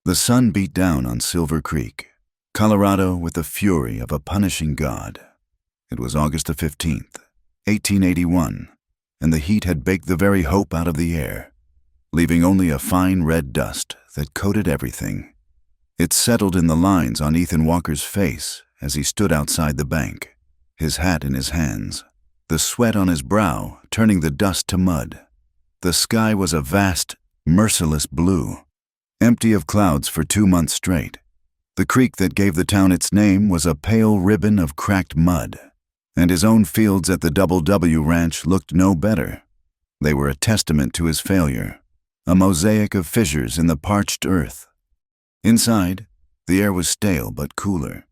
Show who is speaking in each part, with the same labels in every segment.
Speaker 1: The sun beat down on Silver Creek, Colorado, with the fury of a punishing god. It was August the 15th, 1881, and the heat had baked the very hope out of the air, leaving only a fine red dust that coated everything. It settled in the lines on Ethan Walker's face as he stood outside the bank, his hat in his hands, the sweat on his brow turning the dust to mud. The sky was a vast, merciless blue, empty of clouds for 2 months straight. The creek that gave the town its name was a pale ribbon of cracked mud, and his own fields at the Double W Ranch looked no better. They were a testament to his failure, a mosaic of fissures in the parched earth. Inside, the air was stale but cooler.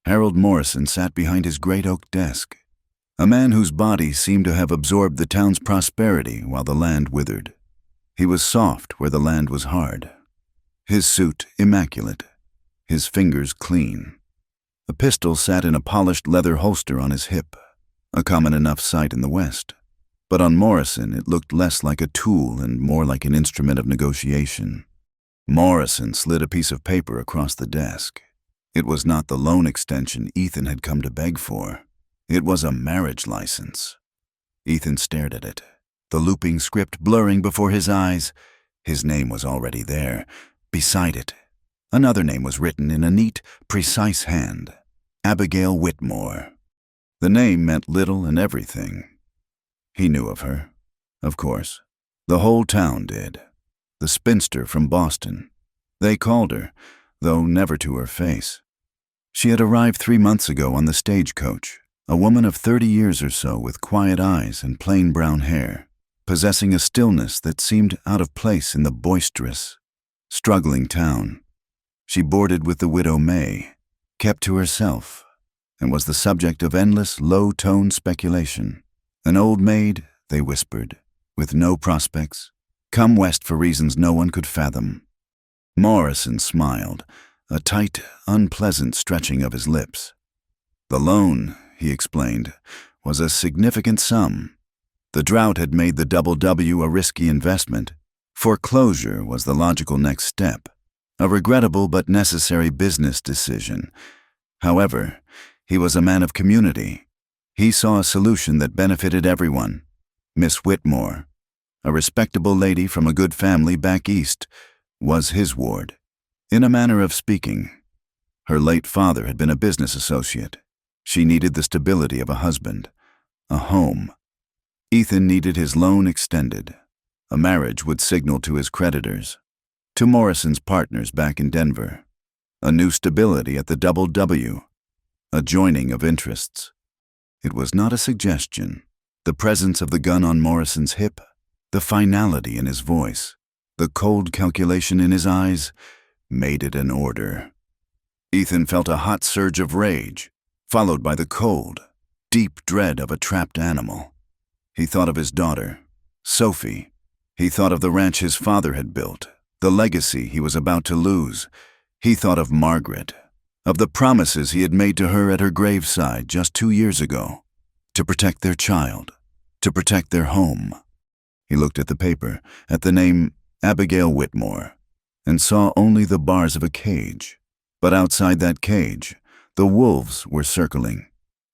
Speaker 1: Harold Morrison sat behind his great oak desk, a man whose body seemed to have absorbed the town's prosperity while the land withered. He was soft where the land was hard, his suit immaculate, his fingers clean. A pistol sat in a polished leather holster on his hip, a common enough sight in the West. But on Morrison it looked less like a tool and more like an instrument of negotiation. Morrison slid a piece of paper across the desk. It was not the loan extension Ethan had come to beg for. It was a marriage license. Ethan stared at it, the looping script blurring before his eyes. His name was already there. Beside it, another name was written in a neat, precise hand: Abigail Whitmore. The name meant little and everything. He knew of her, of course. The whole town did. The spinster from Boston. They called her, though never to her face. She had arrived 3 months ago on the stagecoach, a woman of 30 years or so with quiet eyes and plain brown hair, possessing a stillness that seemed out of place in the boisterous, struggling town. She boarded with the widow May, kept to herself, and was the subject of endless low-toned speculation. An old maid, they whispered, with no prospects, come west for reasons no one could fathom. Morrison smiled, a tight, unpleasant stretching of his lips. The loan, he explained, was a significant sum. The drought had made the Double W a risky investment. Foreclosure was the logical next step, a regrettable but necessary business decision. However, he was a man of community. He saw a solution that benefited everyone. Miss Whitmore, a respectable lady from a good family back east, was his ward. In a manner of speaking, her late father had been a business associate. She needed the stability of a husband, a home. Ethan needed his loan extended. A marriage would signal to his creditors, to Morrison's partners back in Denver, a new stability at the Double W, a joining of interests. It was not a suggestion. The presence of the gun on Morrison's hip, the finality in his voice, the cold calculation in his eyes, made it an order. Ethan felt a hot surge of rage, followed by the cold, deep dread of a trapped animal. He thought of his daughter, Sophie. He thought of the ranch his father had built, the legacy he was about to lose. He thought of Margaret, of the promises he had made to her at her graveside just 2 years ago, to protect their child, to protect their home. He looked at the paper, at the name Abigail Whitmore, and saw only the bars of a cage. But outside that cage, the wolves were circling.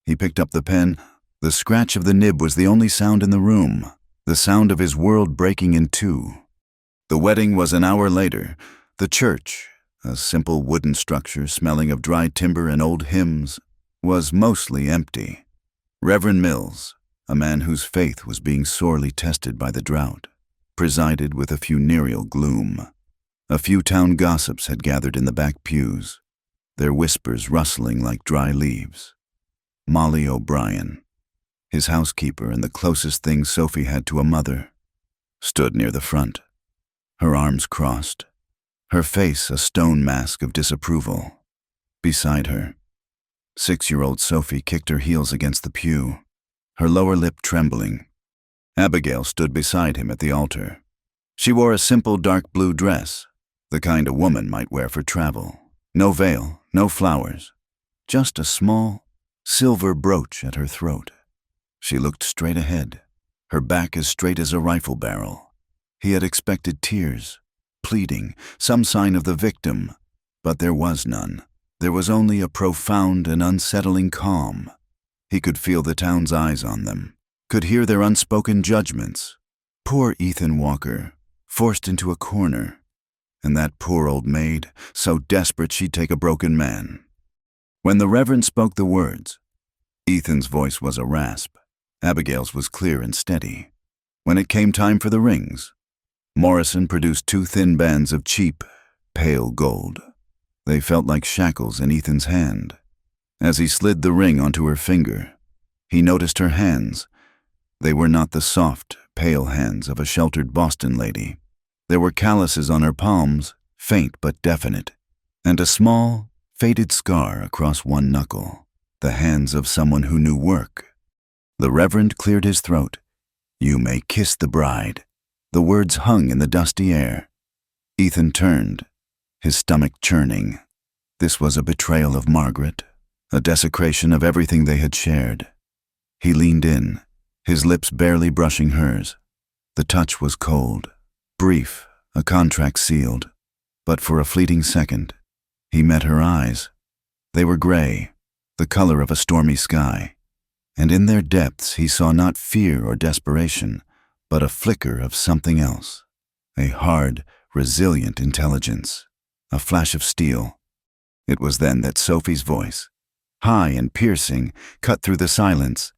Speaker 1: He picked up the pen. The scratch of the nib was the only sound in the room, the sound of his world breaking in two. The wedding was an hour later. The church, a simple wooden structure smelling of dry timber and old hymns, was mostly empty. Reverend Mills, a man whose faith was being sorely tested by the drought, presided with a funereal gloom. A few town gossips had gathered in the back pews, their whispers rustling like dry leaves. Molly O'Brien, his housekeeper and the closest thing Sophie had to a mother, stood near the front, her arms crossed, her face a stone mask of disapproval. Beside her, 6-year-old Sophie kicked her heels against the pew, her lower lip trembling. Abigail stood beside him at the altar. She wore a simple dark blue dress, the kind a woman might wear for travel. No veil, no flowers, just a small, silver brooch at her throat. She looked straight ahead, her back as straight as a rifle barrel. He had expected tears, pleading, some sign of the victim, but there was none. There was only a profound and unsettling calm. He could feel the town's eyes on them, could hear their unspoken judgments. Poor Ethan Walker, forced into a corner, and that poor old maid, so desperate she'd take a broken man. When the Reverend spoke the words, Ethan's voice was a rasp. Abigail's was clear and steady. When it came time for the rings, Morrison produced 2 thin bands of cheap, pale gold. They felt like shackles in Ethan's hand. As he slid the ring onto her finger, he noticed her hands. They were not the soft, pale hands of a sheltered Boston lady. There were calluses on her palms, faint but definite, and a small, faded scar across one knuckle, the hands of someone who knew work. The Reverend cleared his throat. "You may kiss the bride." The words hung in the dusty air. Ethan turned, his stomach churning. This was a betrayal of Margaret, a desecration of everything they had shared. He leaned in, his lips barely brushing hers. The touch was cold, brief, a contract sealed. But for a fleeting second, he met her eyes. They were gray, the color of a stormy sky. And in their depths he saw not fear or desperation, but a flicker of something else. A hard, resilient intelligence, a flash of steel. It was then that Sophie's voice, high and piercing, cut through the silence.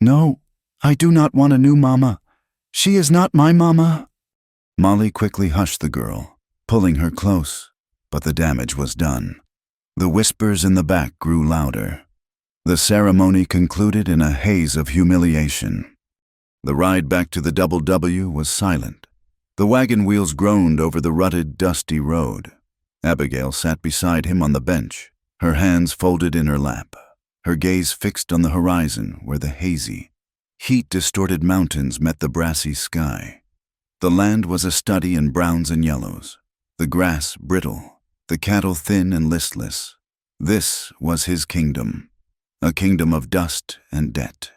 Speaker 1: "No, I do not want a new mama. She is not my mama." Molly quickly hushed the girl, pulling her close, but the damage was done. The whispers in the back grew louder. The ceremony concluded in a haze of humiliation. The ride back to the Double W was silent. The wagon wheels groaned over the rutted, dusty road. Abigail sat beside him on the bench, her hands folded in her lap, her gaze fixed on the horizon where the hazy, heat-distorted mountains met the brassy sky. The land was a study in browns and yellows, the grass brittle, the cattle thin and listless. This was his kingdom, a kingdom of dust and debt.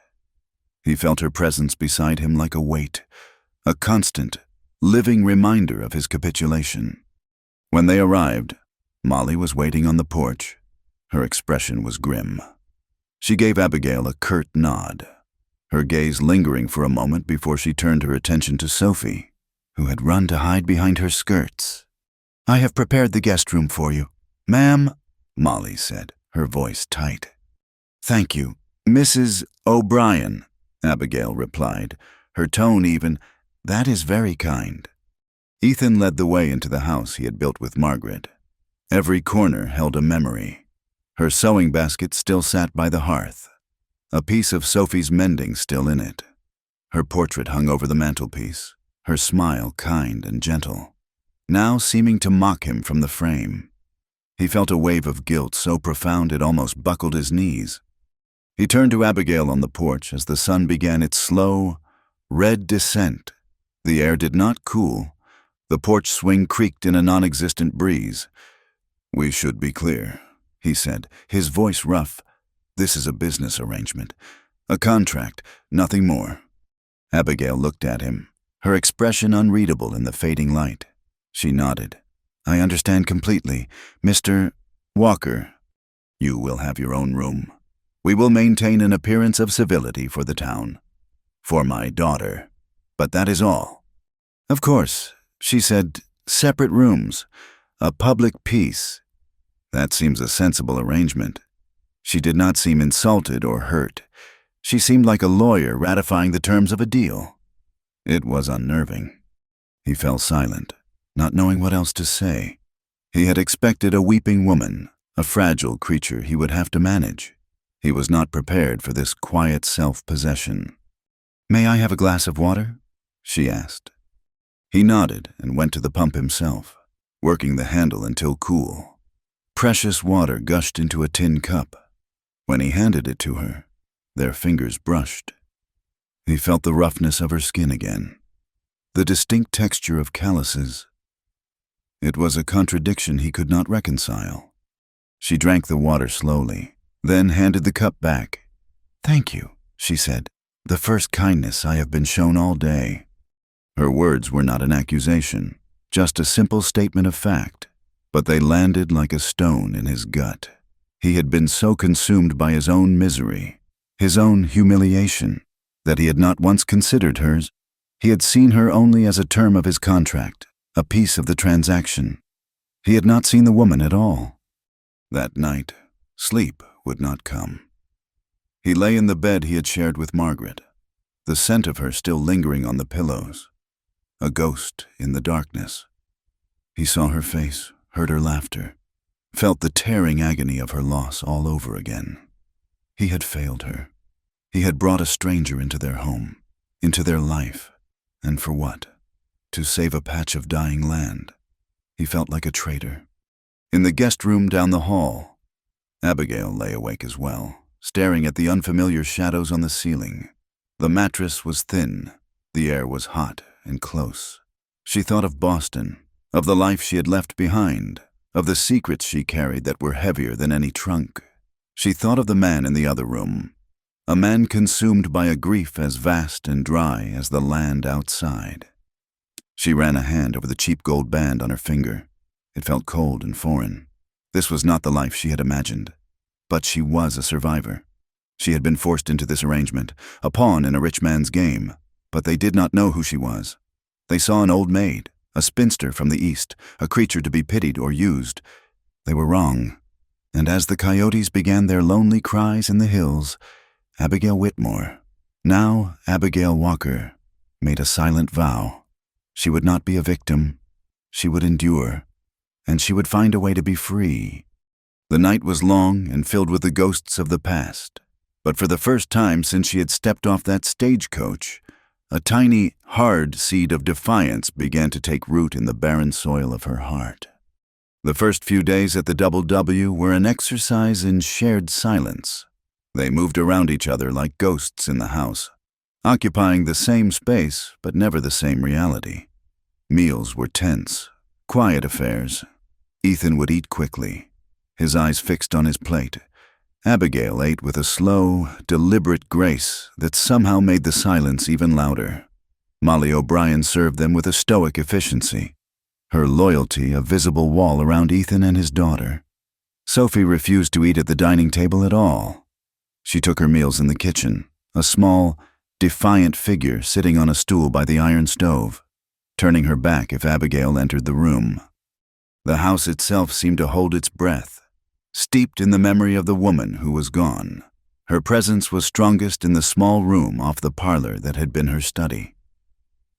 Speaker 1: He felt her presence beside him like a weight, a constant, living reminder of his capitulation. When they arrived, Molly was waiting on the porch. Her expression was grim. She gave Abigail a curt nod, her gaze lingering for a moment before she turned her attention to Sophie, who had run to hide behind her skirts. "I have prepared the guest room for you." "Ma'am," Molly said, her voice tight. "Thank you, Mrs. O'Brien," Abigail replied, her tone even. "That is very kind." Ethan led the way into the house he had built with Margaret. Every corner held a memory. Her sewing basket still sat by the hearth, a piece of Sophie's mending still in it. Her portrait hung over the mantelpiece, her smile kind and gentle, now seeming to mock him from the frame. He felt a wave of guilt so profound it almost buckled his knees. He turned to Abigail on the porch as the sun began its slow, red descent. The air did not cool. The porch swing creaked in a non-existent breeze. "We should be clear," he said, his voice rough. "This is a business arrangement, a contract, nothing more." Abigail looked at him, her expression unreadable in the fading light. She nodded. "I understand completely. Mr. Walker, you will have your own room. We will maintain an appearance of civility for the town, for my daughter, but that is all." "Of course," she said, "separate rooms, a public peace. That seems a sensible arrangement." She did not seem insulted or hurt. She seemed like a lawyer ratifying the terms of a deal. It was unnerving. He fell silent, not knowing what else to say. He had expected a weeping woman, a fragile creature he would have to manage. He was not prepared for this quiet self-possession. "May I have a glass of water?" she asked. He nodded and went to the pump himself, working the handle until cool. Precious water gushed into a tin cup. When he handed it to her, their fingers brushed. He felt the roughness of her skin again, the distinct texture of calluses. It was a contradiction he could not reconcile. She drank the water slowly, then handed the cup back. "Thank you," she said, "the first kindness I have been shown all day." Her words were not an accusation. just a simple statement of fact, but they landed like a stone in his gut. He had been so consumed by his own misery, his own humiliation, that he had not once considered hers. He had seen her only as a term of his contract, a piece of the transaction. He had not seen the woman at all. That night, sleep would not come. He lay in the bed he had shared with Margaret, the scent of her still lingering on the pillows, a ghost in the darkness. He saw her face, heard her laughter, felt the tearing agony of her loss all over again. He had failed her. He had brought a stranger into their home, into their life, and for what? To save a patch of dying land. He felt like a traitor. In the guest room down the hall, Abigail lay awake as well, staring at the unfamiliar shadows on the ceiling. The mattress was thin, the air was hot and close. She thought of Boston, of the life she had left behind, of the secrets she carried that were heavier than any trunk. She thought of the man in the other room, a man consumed by a grief as vast and dry as the land outside. She ran a hand over the cheap gold band on her finger. It felt cold and foreign. This was not the life she had imagined. But she was a survivor. She had been forced into this arrangement, a pawn in a rich man's game, but they did not know who she was. They saw an old maid, a spinster from the East, a creature to be pitied or used. They were wrong. And as the coyotes began their lonely cries in the hills, Abigail Whitmore, now Abigail Walker, made a silent vow. She would not be a victim. She would endure, and she would find a way to be free. The night was long and filled with the ghosts of the past, but for the first time since she had stepped off that stagecoach, a tiny, hard seed of defiance began to take root in the barren soil of her heart. The first few days at the Double W were an exercise in shared silence. They moved around each other like ghosts in the house, occupying the same space but never the same reality. Meals were tense, quiet affairs. Ethan would eat quickly, his eyes fixed on his plate. Abigail ate with a slow, deliberate grace that somehow made the silence even louder. Molly O'Brien served them with a stoic efficiency, her loyalty a visible wall around Ethan and his daughter. Sophie refused to eat at the dining table at all. She took her meals in the kitchen, a small, defiant figure sitting on a stool by the iron stove, turning her back if Abigail entered the room. The house itself seemed to hold its breath, steeped in the memory of the woman who was gone. Her presence was strongest in the small room off the parlor that had been her study.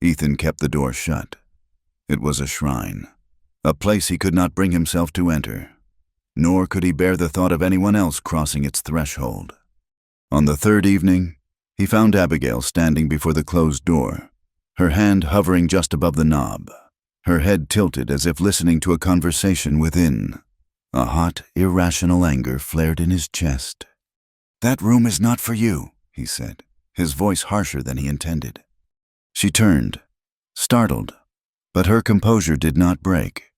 Speaker 1: Ethan kept the door shut. It was a shrine, a place he could not bring himself to enter, nor could he bear the thought of anyone else crossing its threshold. On the third evening, he found Abigail standing before the closed door, her hand hovering just above the knob, her head tilted as if listening to a conversation within. A hot, irrational anger flared in his chest. "That room is not for you," he said, his voice harsher than he intended. She turned, startled, but her composure did not break.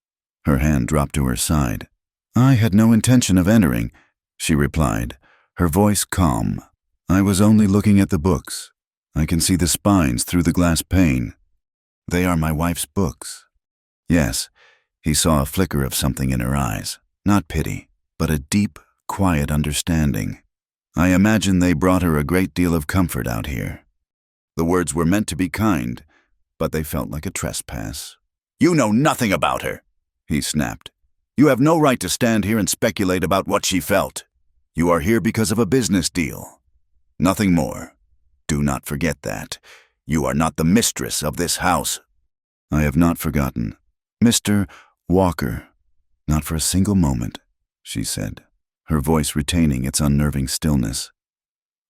Speaker 1: Her hand dropped to her side. "I had no intention of entering," she replied, her voice calm. "I was only looking at the books. I can see the spines through the glass pane. They are my wife's books." Yes, he saw a flicker of something in her eyes, not pity, but a deep, quiet understanding. "I imagine they brought her a great deal of comfort out here." The words were meant to be kind, but they felt like a trespass. "You know nothing about her," he snapped. "You have no right to stand here and speculate about what she felt. You are here because of a business deal. Nothing more. Do not forget that. You are not the mistress of this house." "I have not forgotten. Mr. Walker, not for a single moment," she said, her voice retaining its unnerving stillness.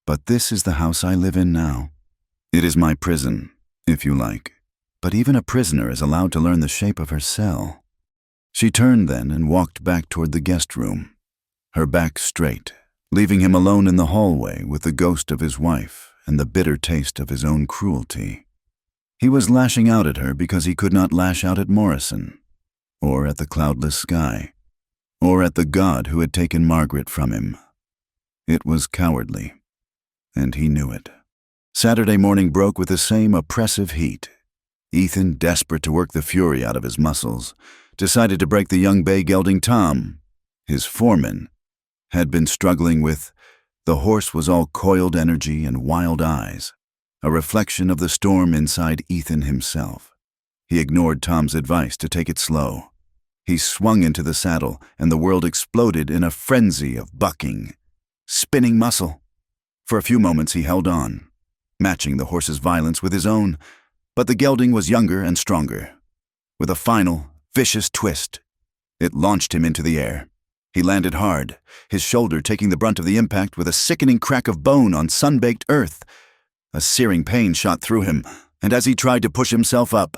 Speaker 1: "But this is the house I live in now. It is my prison, if you like. But even a prisoner is allowed to learn the shape of her cell." She turned then and walked back toward the guest room, her back straight, leaving him alone in the hallway with the ghost of his wife and the bitter taste of his own cruelty. He was lashing out at her because he could not lash out at Morrison, or at the cloudless sky, or at the God who had taken Margaret from him. It was cowardly, and he knew it. Saturday morning broke with the same oppressive heat. Ethan, desperate to work the fury out of his muscles, decided to break the young bay gelding Tom. His foreman had been struggling with. The horse was all coiled energy and wild eyes, a reflection of the storm inside Ethan himself. He ignored Tom's advice to take it slow. He swung into the saddle, and the world exploded in a frenzy of bucking, spinning muscle. For a few moments he held on, matching the horse's violence with his own, but the gelding was younger and stronger. With a final, vicious twist, it launched him into the air. He landed hard, his shoulder taking the brunt of the impact with a sickening crack of bone on sun-baked earth. A searing pain shot through him, and as he tried to push himself up,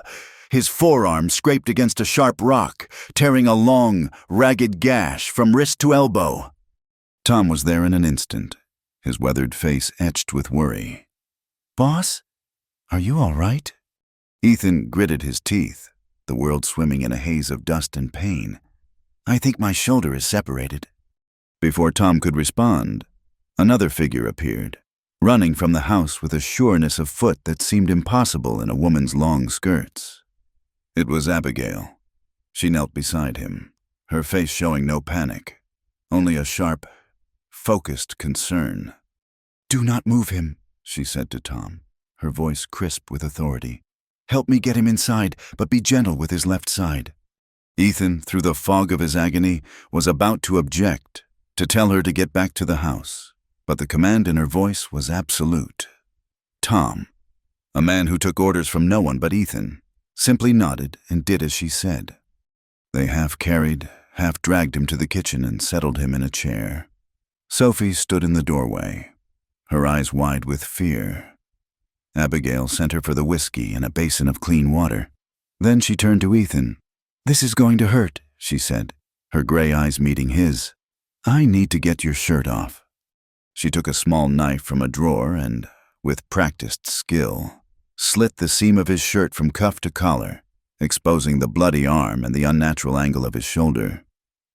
Speaker 1: his forearm scraped against a sharp rock, tearing a long, ragged gash from wrist to elbow. Tom was there in an instant, his weathered face etched with worry. "Boss, are you all right?" Ethan gritted his teeth, the world swimming in a haze of dust and pain. "I think my shoulder is separated." Before Tom could respond, another figure appeared, running from the house with a sureness of foot that seemed impossible in a woman's long skirts. It was Abigail. She knelt beside him, her face showing no panic, only a sharp, focused concern. "Do not move him," she said to Tom, her voice crisp with authority. "Help me get him inside, but be gentle with his left side." Ethan, through the fog of his agony, was about to object, to tell her to get back to the house, but the command in her voice was absolute. Tom, a man who took orders from no one but Ethan, simply nodded and did as she said. They half carried, half dragged him to the kitchen and settled him in a chair. Sophie stood in the doorway, her eyes wide with fear. Abigail sent her for the whiskey and a basin of clean water. Then she turned to Ethan. "This is going to hurt," she said, her gray eyes meeting his. "I need to get your shirt off." She took a small knife from a drawer and, with practiced skill, slit the seam of his shirt from cuff to collar, exposing the bloody arm and the unnatural angle of his shoulder.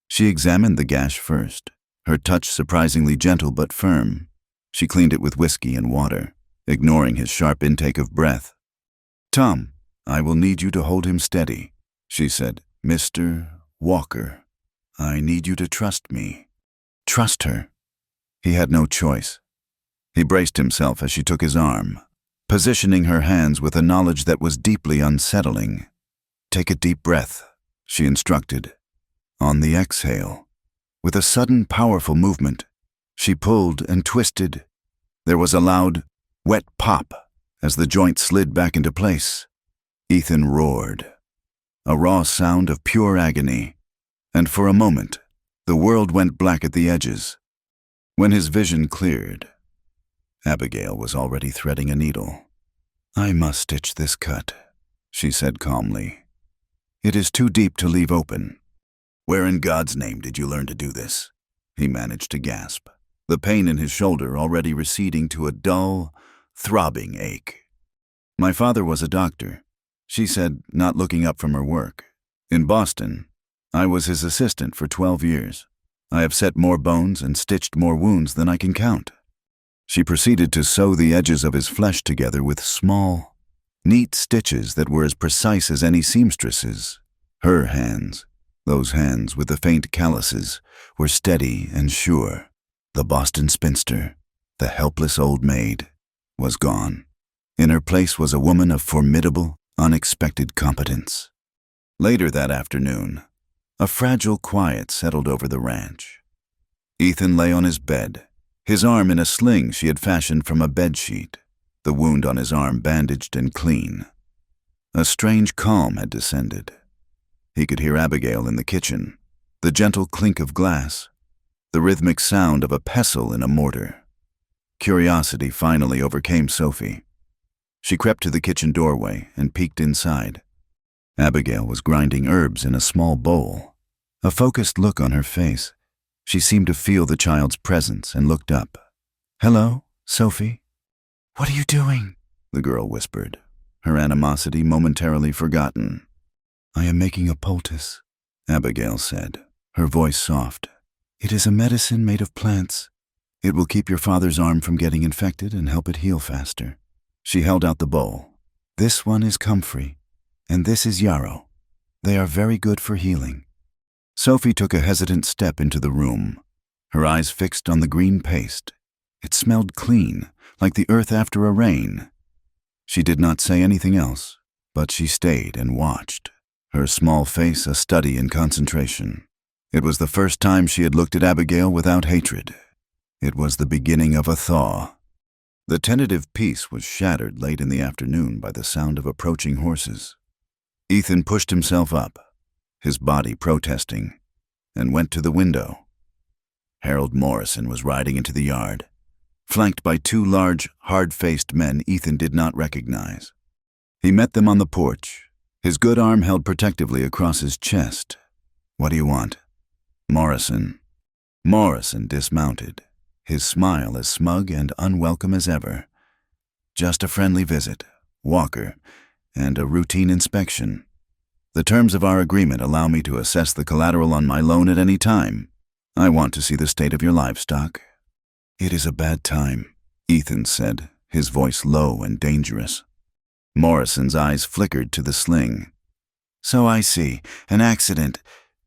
Speaker 1: She examined the gash first, her touch surprisingly gentle but firm. She cleaned it with whiskey and water, ignoring his sharp intake of breath. "Tom, I will need you to hold him steady," she said. "Mr. Walker, I need you to trust me." Trust her? He had no choice. He braced himself as she took his arm, positioning her hands with a knowledge that was deeply unsettling. "Take a deep breath," she instructed. On the exhale, with a sudden, powerful movement, she pulled and twisted. There was a loud, wet pop as the joint slid back into place. Ethan roared, a raw sound of pure agony, and for a moment, the world went black at the edges. When his vision cleared, Abigail was already threading a needle. "I must stitch this cut," she said calmly. "It is too deep to leave open." "Where in God's name did you learn to do this?" he managed to gasp, the pain in his shoulder already receding to a dull, throbbing ache. "My father was a doctor," she said, not looking up from her work. "In Boston, I was his assistant for 12 years. I have set more bones and stitched more wounds than I can count." She proceeded to sew the edges of his flesh together with small, neat stitches that were as precise as any seamstress's. Her hands, those hands with the faint calluses, were steady and sure. The Boston spinster, the helpless old maid, was gone. In her place was a woman of formidable, unexpected competence. Later that afternoon, a fragile quiet settled over the ranch. Ethan lay on his bed, his arm in a sling she had fashioned from a bedsheet, the wound on his arm bandaged and clean. A strange calm had descended. He could hear Abigail in the kitchen, the gentle clink of glass, the rhythmic sound of a pestle in a mortar. Curiosity finally overcame Sophie. She crept to the kitchen doorway and peeked inside. Abigail was grinding herbs in a small bowl. A focused look on her face. She seemed to feel the child's presence and looked up. "Hello, Sophie?" "What are you doing?" the girl whispered, her animosity momentarily forgotten. "I am making a poultice," Abigail said, her voice soft. "It is a medicine made of plants. It will keep your father's arm from getting infected and help it heal faster." She held out the bowl. "This one is comfrey. And this is yarrow. They are very good for healing." Sophie took a hesitant step into the room, her eyes fixed on the green paste. It smelled clean, like the earth after a rain. She did not say anything else, but she stayed and watched, her small face a study in concentration. It was the first time she had looked at Abigail without hatred. It was the beginning of a thaw. The tentative peace was shattered late in the afternoon by the sound of approaching horses. Ethan pushed himself up, his body protesting, and went to the window. Harold Morrison was riding into the yard, flanked by two large, hard-faced men Ethan did not recognize. He met them on the porch, his good arm held protectively across his chest. "What do you want?" Morrison dismounted, his smile as smug and unwelcome as ever. "Just a friendly visit, Walker, and a routine inspection. The terms of our agreement allow me to assess the collateral on my loan at any time. I want to see the state of your livestock." "It is a bad time," Ethan said, his voice low and dangerous. Morrison's eyes flickered to the sling. "So I see. An accident.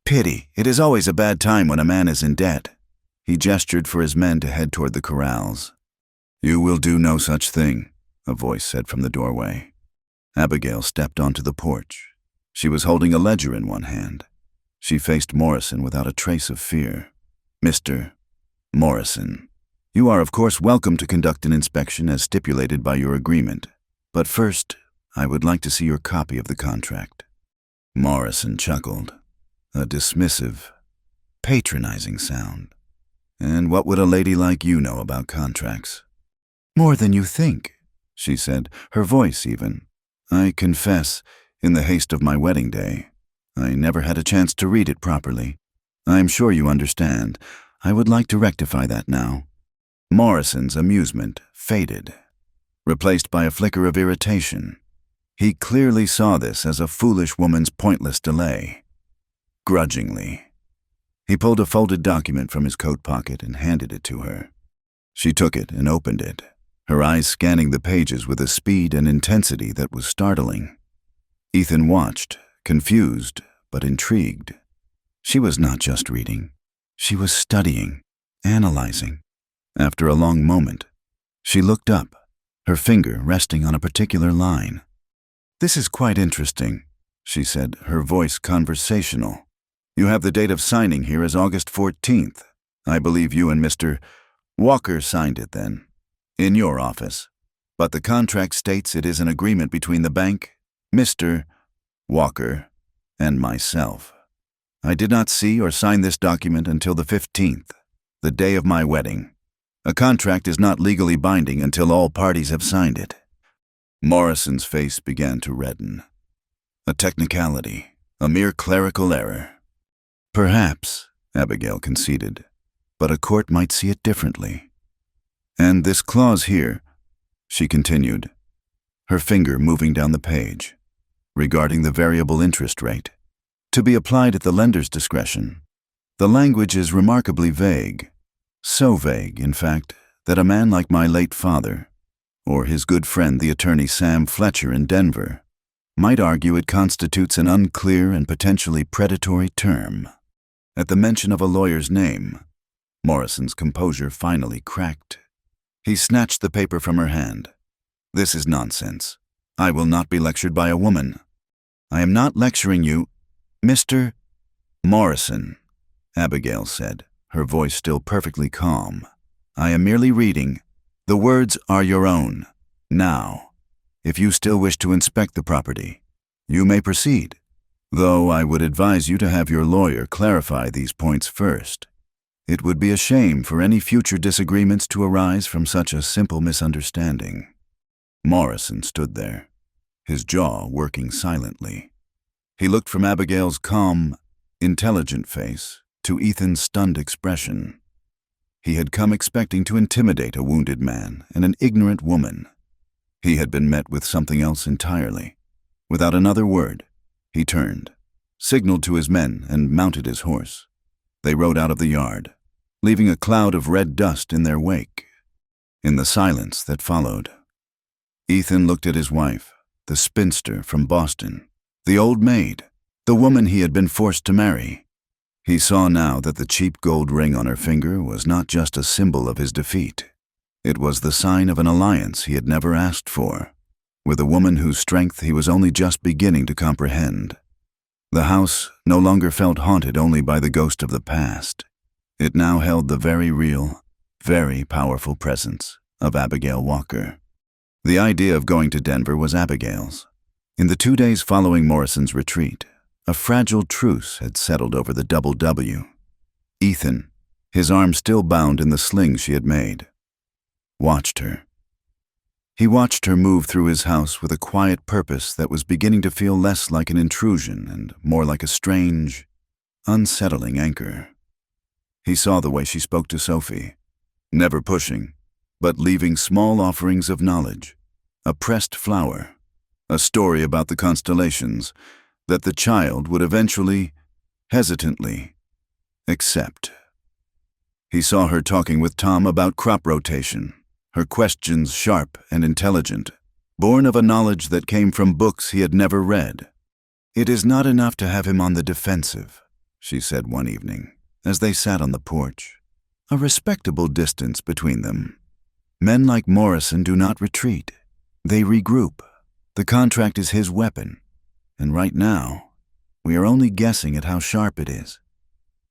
Speaker 1: Pity. It is always a bad time when a man is in debt." He gestured for his men to head toward the corrals. "You will do no such thing," a voice said from the doorway. Abigail stepped onto the porch. She was holding a ledger in one hand. She faced Morrison without a trace of fear. "Mr. Morrison, you are of course welcome to conduct an inspection as stipulated by your agreement. But first, I would like to see your copy of the contract." Morrison chuckled, a dismissive, patronizing sound. "And what would a lady like you know about contracts?" "More than you think," she said, her voice even. "I confess, in the haste of my wedding day, I never had a chance to read it properly. I am sure you understand. I would like to rectify that now." Morrison's amusement faded, replaced by a flicker of irritation. He clearly saw this as a foolish woman's pointless delay. Grudgingly, he pulled a folded document from his coat pocket and handed it to her. She took it and opened it, her eyes scanning the pages with a speed and intensity that was startling. Ethan watched, confused but intrigued. She was not just reading. She was studying, analyzing. After a long moment, she looked up, her finger resting on a particular line. "This is quite interesting," she said, her voice conversational. "You have the date of signing here as August 14th. I believe you and Mr. Walker signed it then, in your office. But the contract states it is an agreement between the bank, Mr. Walker, and myself. I did not see or sign this document until the 15th, the day of my wedding. A contract is not legally binding until all parties have signed it." Morrison's face began to redden. A technicality, a mere clerical error. "Perhaps," Abigail conceded, "but a court might see it differently. And this clause here," she continued, her finger moving down the page, "regarding the variable interest rate, to be applied at the lender's discretion. The language is remarkably vague. So vague, in fact, that a man like my late father, or his good friend the attorney Sam Fletcher in Denver, might argue it constitutes an unclear and potentially predatory term." At the mention of a lawyer's name, Morrison's composure finally cracked. He snatched the paper from her hand. "This is nonsense. I will not be lectured by a woman." "I am not lecturing you, Mr. Morrison," Abigail said, her voice still perfectly calm. "I am merely reading. The words are your own. Now, if you still wish to inspect the property, you may proceed, though I would advise you to have your lawyer clarify these points first. It would be a shame for any future disagreements to arise from such a simple misunderstanding." Morrison stood there, his jaw working silently. He looked from Abigail's calm, intelligent face to Ethan's stunned expression. He had come expecting to intimidate a wounded man and an ignorant woman. He had been met with something else entirely. Without another word, he turned, signaled to his men, and mounted his horse. They rode out of the yard, leaving a cloud of red dust in their wake. In the silence that followed, Ethan looked at his wife, the spinster from Boston, The old maid, the woman he had been forced to marry. He saw now that the cheap gold ring on her finger was not just a symbol of his defeat. It was the sign of an alliance he had never asked for, with a woman whose strength he was only just beginning to comprehend. The house no longer felt haunted only by the ghost of the past. It now held the very real, very powerful presence of Abigail Walker. The idea of going to Denver was Abigail's. In the 2 days following Morrison's retreat, a fragile truce had settled over the double W. Ethan, his arm still bound in the sling she had made, watched her. He watched her move through his house with a quiet purpose that was beginning to feel less like an intrusion and more like a strange, unsettling anchor. He saw the way she spoke to Sophie, never pushing, but leaving small offerings of knowledge, a pressed flower, a story about the constellations that the child would eventually, hesitantly, accept. He saw her talking with Tom about crop rotation, her questions sharp and intelligent, born of a knowledge that came from books he had never read. "It is not enough to have him on the defensive," she said one evening, as they sat on the porch, a respectable distance between them. "Men like Morrison do not retreat. They regroup. The contract is his weapon, and right now, we are only guessing at how sharp it is.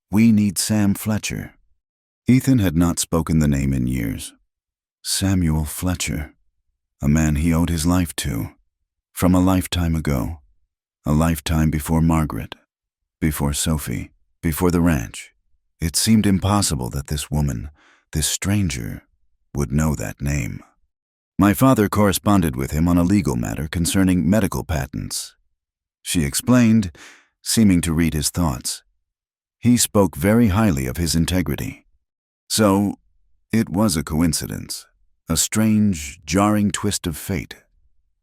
Speaker 1: We need Sam Fletcher." Ethan had not spoken the name in years. Samuel Fletcher, a man he owed his life to, from a lifetime ago, a lifetime before Margaret, before Sophie, before the ranch. It seemed impossible that this woman, this stranger, would know that name. "My father corresponded with him on a legal matter concerning medical patents," she explained, seeming to read his thoughts. "He spoke very highly of his integrity. So, it was a coincidence, a strange, jarring twist of fate.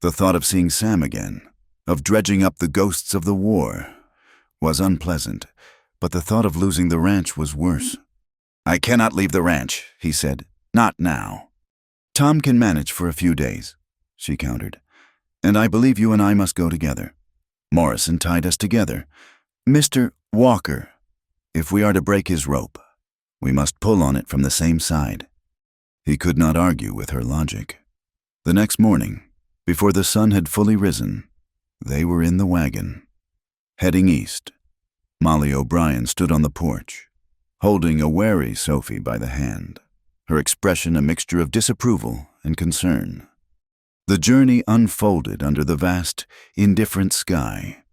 Speaker 1: The thought of seeing Sam again, of dredging up the ghosts of the war, was unpleasant, but the thought of losing the ranch was worse. "I cannot leave the ranch," he said. "Not now." "Tom can manage for a few days," she countered. "And I believe you and I must go together. Morrison tied us together. Mr. Walker, if we are to break his rope, we must pull on it from the same side." He could not argue with her logic. The next morning, before the sun had fully risen, they were in the wagon, heading east. Molly O'Brien stood on the porch, holding a wary Sophie by the hand, her expression a mixture of disapproval and concern. The journey unfolded under the vast, indifferent sky.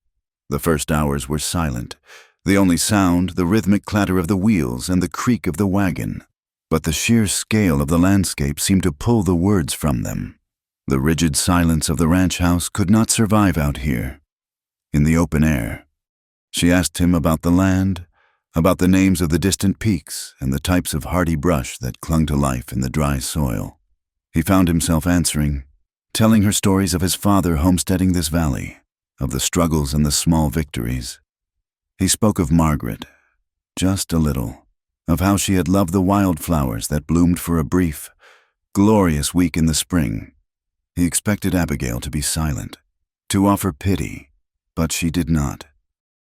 Speaker 1: The first hours were silent, the only sound the rhythmic clatter of the wheels and the creak of the wagon. But the sheer scale of the landscape seemed to pull the words from them. The rigid silence of the ranch house could not survive out here, in the open air. She asked him about the land, about the names of the distant peaks and the types of hardy brush that clung to life in the dry soil. He found himself answering, telling her stories of his father homesteading this valley, of the struggles and the small victories. He spoke of Margaret, just a little, of how she had loved the wildflowers that bloomed for a brief, glorious week in the spring. He expected Abigail to be silent, to offer pity, but she did not.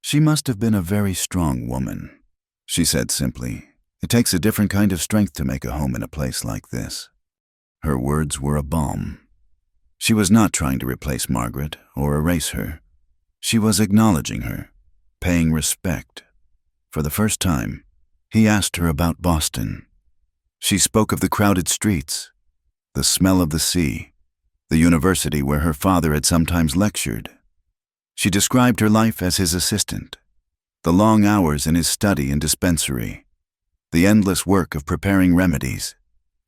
Speaker 1: "She must have been a very strong woman," she said simply. "It takes a different kind of strength to make a home in a place like this." Her words were a balm. She was not trying to replace Margaret or erase her. She was acknowledging her, paying respect. For the first time, he asked her about Boston. She spoke of the crowded streets, the smell of the sea, the university where her father had sometimes lectured. She described her life as his assistant, the long hours in his study and dispensary, the endless work of preparing remedies,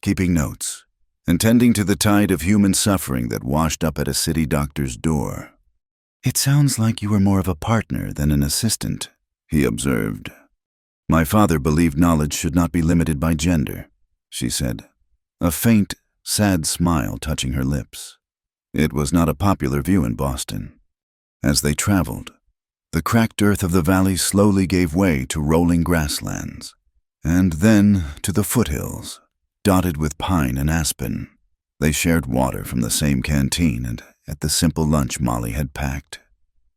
Speaker 1: keeping notes, and tending to the tide of human suffering that washed up at a city doctor's door. "It sounds like you were more of a partner than an assistant," he observed. "My father believed knowledge should not be limited by gender," she said, a faint, sad smile touching her lips. It was not a popular view in Boston. As they traveled, the cracked earth of the valley slowly gave way to rolling grasslands, and then to the foothills, dotted with pine and aspen. They shared water from the same canteen and ate the simple lunch Molly had packed.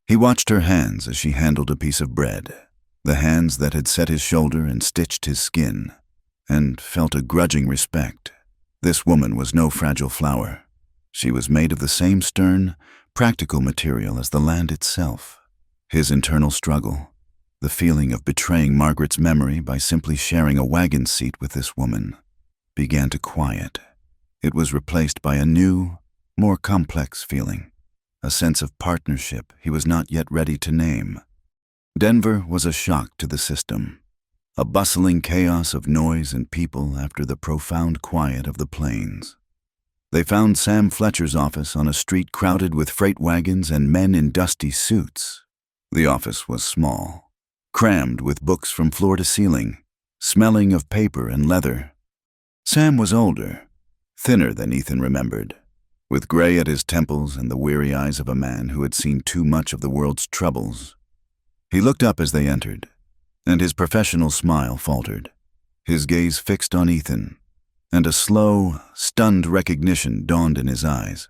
Speaker 1: He watched her hands as she handled a piece of bread, the hands that had set his shoulder and stitched his skin, and felt a grudging respect. This woman was no fragile flower. She was made of the same stern, practical material as the land itself. His internal struggle, the feeling of betraying Margaret's memory by simply sharing a wagon seat with this woman, began to quiet. It was replaced by a new, more complex feeling, a sense of partnership he was not yet ready to name. Denver was a shock to the system, a bustling chaos of noise and people after the profound quiet of the plains. They found Sam Fletcher's office on a street crowded with freight wagons and men in dusty suits. The office was small, crammed with books from floor to ceiling, smelling of paper and leather. Sam was older, thinner than Ethan remembered, with gray at his temples and the weary eyes of a man who had seen too much of the world's troubles. He looked up as they entered, and his professional smile faltered, his gaze fixed on Ethan, and a slow, stunned recognition dawned in his eyes.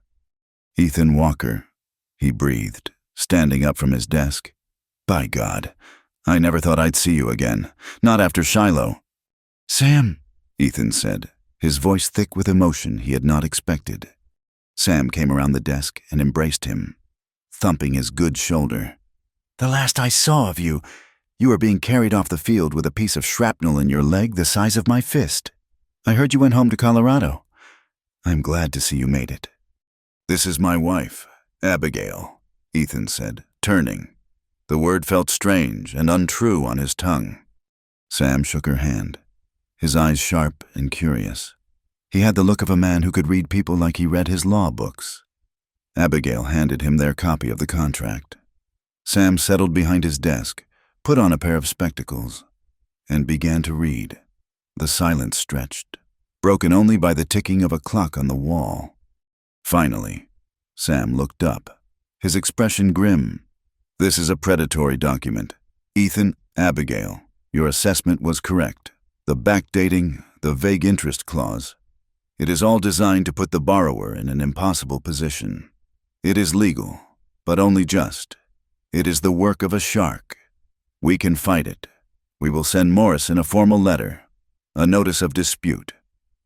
Speaker 1: "Ethan Walker," he breathed, standing up from his desk. "By God, I never thought I'd see you again, not after Shiloh." "Sam," Ethan said, his voice thick with emotion he had not expected. Sam came around the desk and embraced him, thumping his good shoulder. "The last I saw of you, you were being carried off the field with a piece of shrapnel in your leg the size of my fist. I heard you went home to Colorado. I'm glad to see you made it." "This is my wife, Abigail," Ethan said, turning. The word felt strange and untrue on his tongue. Sam shook her hand, his eyes sharp and curious. He had the look of a man who could read people like he read his law books. Abigail handed him their copy of the contract. Sam settled behind his desk, put on a pair of spectacles, and began to read. The silence stretched, broken only by the ticking of a clock on the wall. Finally, Sam looked up, his expression grim. "This is a predatory document. Ethan, Abigail, your assessment was correct. The backdating, the vague interest clause. It is all designed to put the borrower in an impossible position. It is legal, but only just. It is the work of a shark. We can fight it. We will send Morrison a formal letter, a notice of dispute.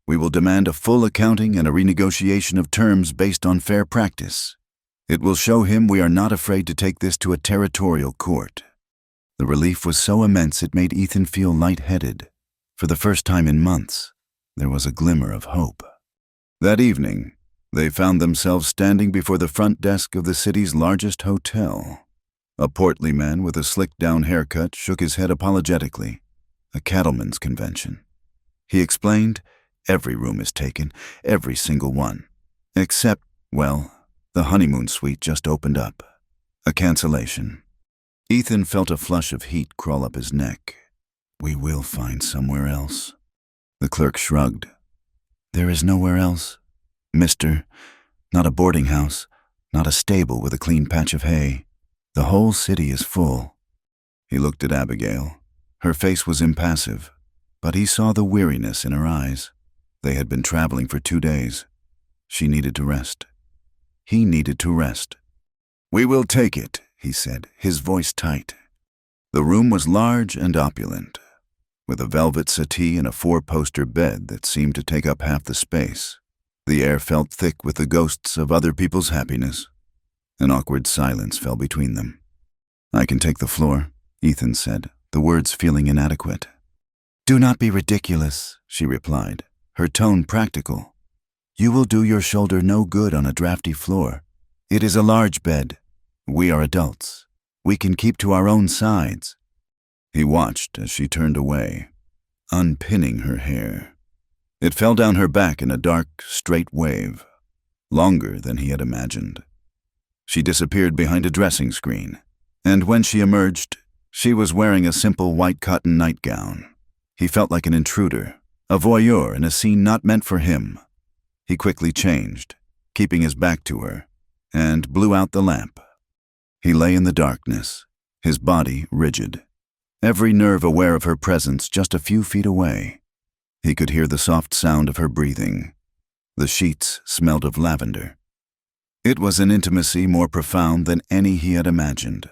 Speaker 1: We will demand a full accounting and a renegotiation of terms based on fair practice. It will show him we are not afraid to take this to a territorial court." The relief was so immense it made Ethan feel lightheaded. For the first time in months, there was a glimmer of hope. That evening, they found themselves standing before the front desk of the city's largest hotel. A portly man with a slicked-down haircut shook his head apologetically. "A cattleman's convention." He explained, "Every room is taken, every single one. Except, well, the honeymoon suite just opened up. A cancellation." Ethan felt a flush of heat crawl up his neck. "We will find somewhere else." The clerk shrugged. "There is nowhere else, mister. Not a boarding house, not a stable with a clean patch of hay. The whole city is full." He looked at Abigail. Her face was impassive, but he saw the weariness in her eyes. They had been traveling for 2 days. She needed to rest. He needed to rest. "We will take it," he said, his voice tight. The room was large and opulent, with a velvet settee and a 4-poster bed that seemed to take up half the space. The air felt thick with the ghosts of other people's happiness. An awkward silence fell between them. "I can take the floor," Ethan said, the words feeling inadequate. "Do not be ridiculous," she replied, her tone practical. "You will do your shoulder no good on a drafty floor. It is a large bed. We are adults. We can keep to our own sides." He watched as she turned away, unpinning her hair. It fell down her back in a dark, straight wave, longer than he had imagined. She disappeared behind a dressing screen, and when she emerged, she was wearing a simple white cotton nightgown. He felt like an intruder, a voyeur in a scene not meant for him. He quickly changed, keeping his back to her, and blew out the lamp. He lay in the darkness, his body rigid, every nerve aware of her presence just a few feet away. He could hear the soft sound of her breathing. The sheets smelled of lavender. It was an intimacy more profound than any he had imagined,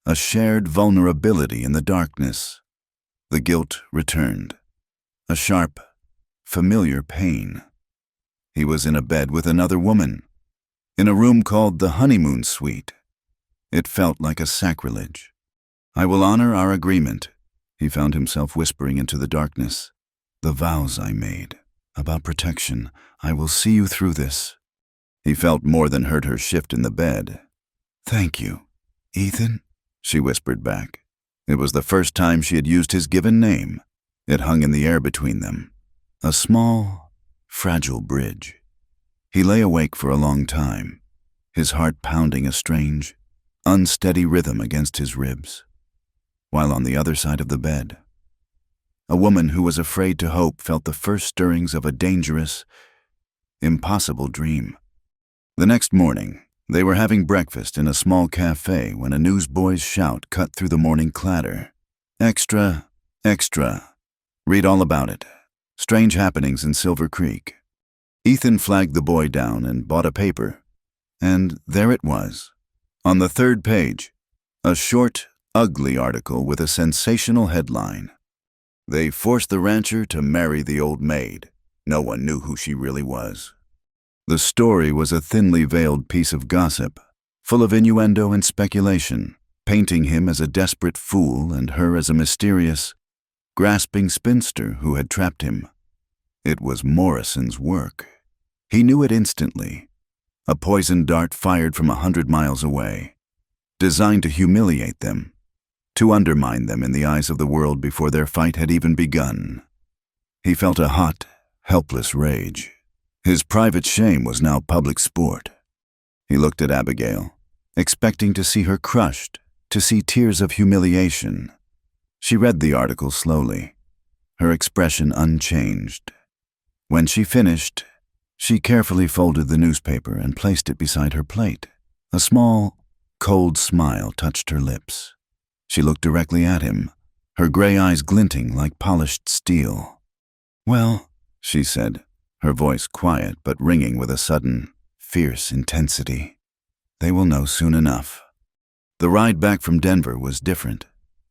Speaker 1: a shared vulnerability in the darkness. The guilt returned, a sharp, familiar pain. He was in a bed with another woman, in a room called the honeymoon suite. It felt like a sacrilege. "I will honor our agreement," he found himself whispering into the darkness. "The vows I made, about protection, I will see you through this." He felt more than heard her shift in the bed. "Thank you, Ethan," she whispered back. It was the first time she had used his given name. It hung in the air between them, a small, fragile bridge. He lay awake for a long time, his heart pounding a strange, unsteady rhythm against his ribs. While on the other side of the bed, a woman who was afraid to hope felt the first stirrings of a dangerous, impossible dream. The next morning, they were having breakfast in a small cafe when a newsboy's shout cut through the morning clatter. "Extra, extra. Read all about it. Strange happenings in Silver Creek." Ethan flagged the boy down and bought a paper. And there it was. On the third page, a short, ugly article with a sensational headline. "They forced the rancher to marry the old maid. No one knew who she really was." The story was a thinly veiled piece of gossip, full of innuendo and speculation, painting him as a desperate fool and her as a mysterious, grasping spinster who had trapped him. It was Morrison's work. He knew it instantly. A poisoned dart fired from 100 miles away, designed to humiliate them, to undermine them in the eyes of the world before their fight had even begun. He felt a hot, helpless rage. His private shame was now public sport. He looked at Abigail, expecting to see her crushed, to see tears of humiliation. She read the article slowly, her expression unchanged. When she finished, she carefully folded the newspaper and placed it beside her plate. A small, cold smile touched her lips. She looked directly at him, her gray eyes glinting like polished steel. "Well," she said, her voice quiet but ringing with a sudden, fierce intensity, "they will know soon enough." The ride back from Denver was different.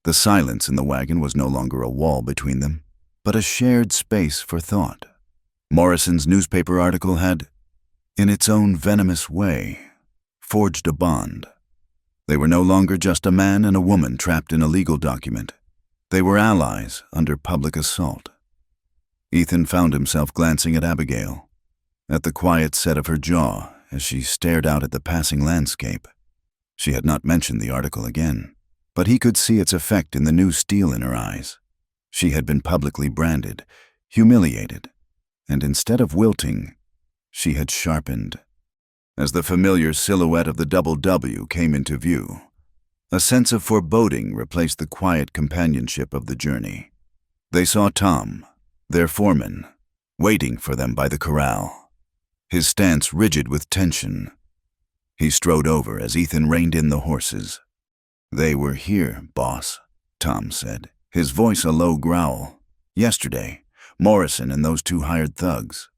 Speaker 1: The silence in the wagon was no longer a wall between them, but a shared space for thought. Morrison's newspaper article had, in its own venomous way, forged a bond. They were no longer just a man and a woman trapped in a legal document. They were allies under public assault. Ethan found himself glancing at Abigail, at the quiet set of her jaw as she stared out at the passing landscape. She had not mentioned the article again, but he could see its effect in the new steel in her eyes. She had been publicly branded, humiliated, and instead of wilting, she had sharpened. As the familiar silhouette of the double W came into view, a sense of foreboding replaced the quiet companionship of the journey. They saw Tom, their foreman, waiting for them by the corral, his stance rigid with tension. He strode over as Ethan reined in the horses. "They were here, boss," Tom said, his voice a low growl. "Yesterday, Morrison and those two hired thugs."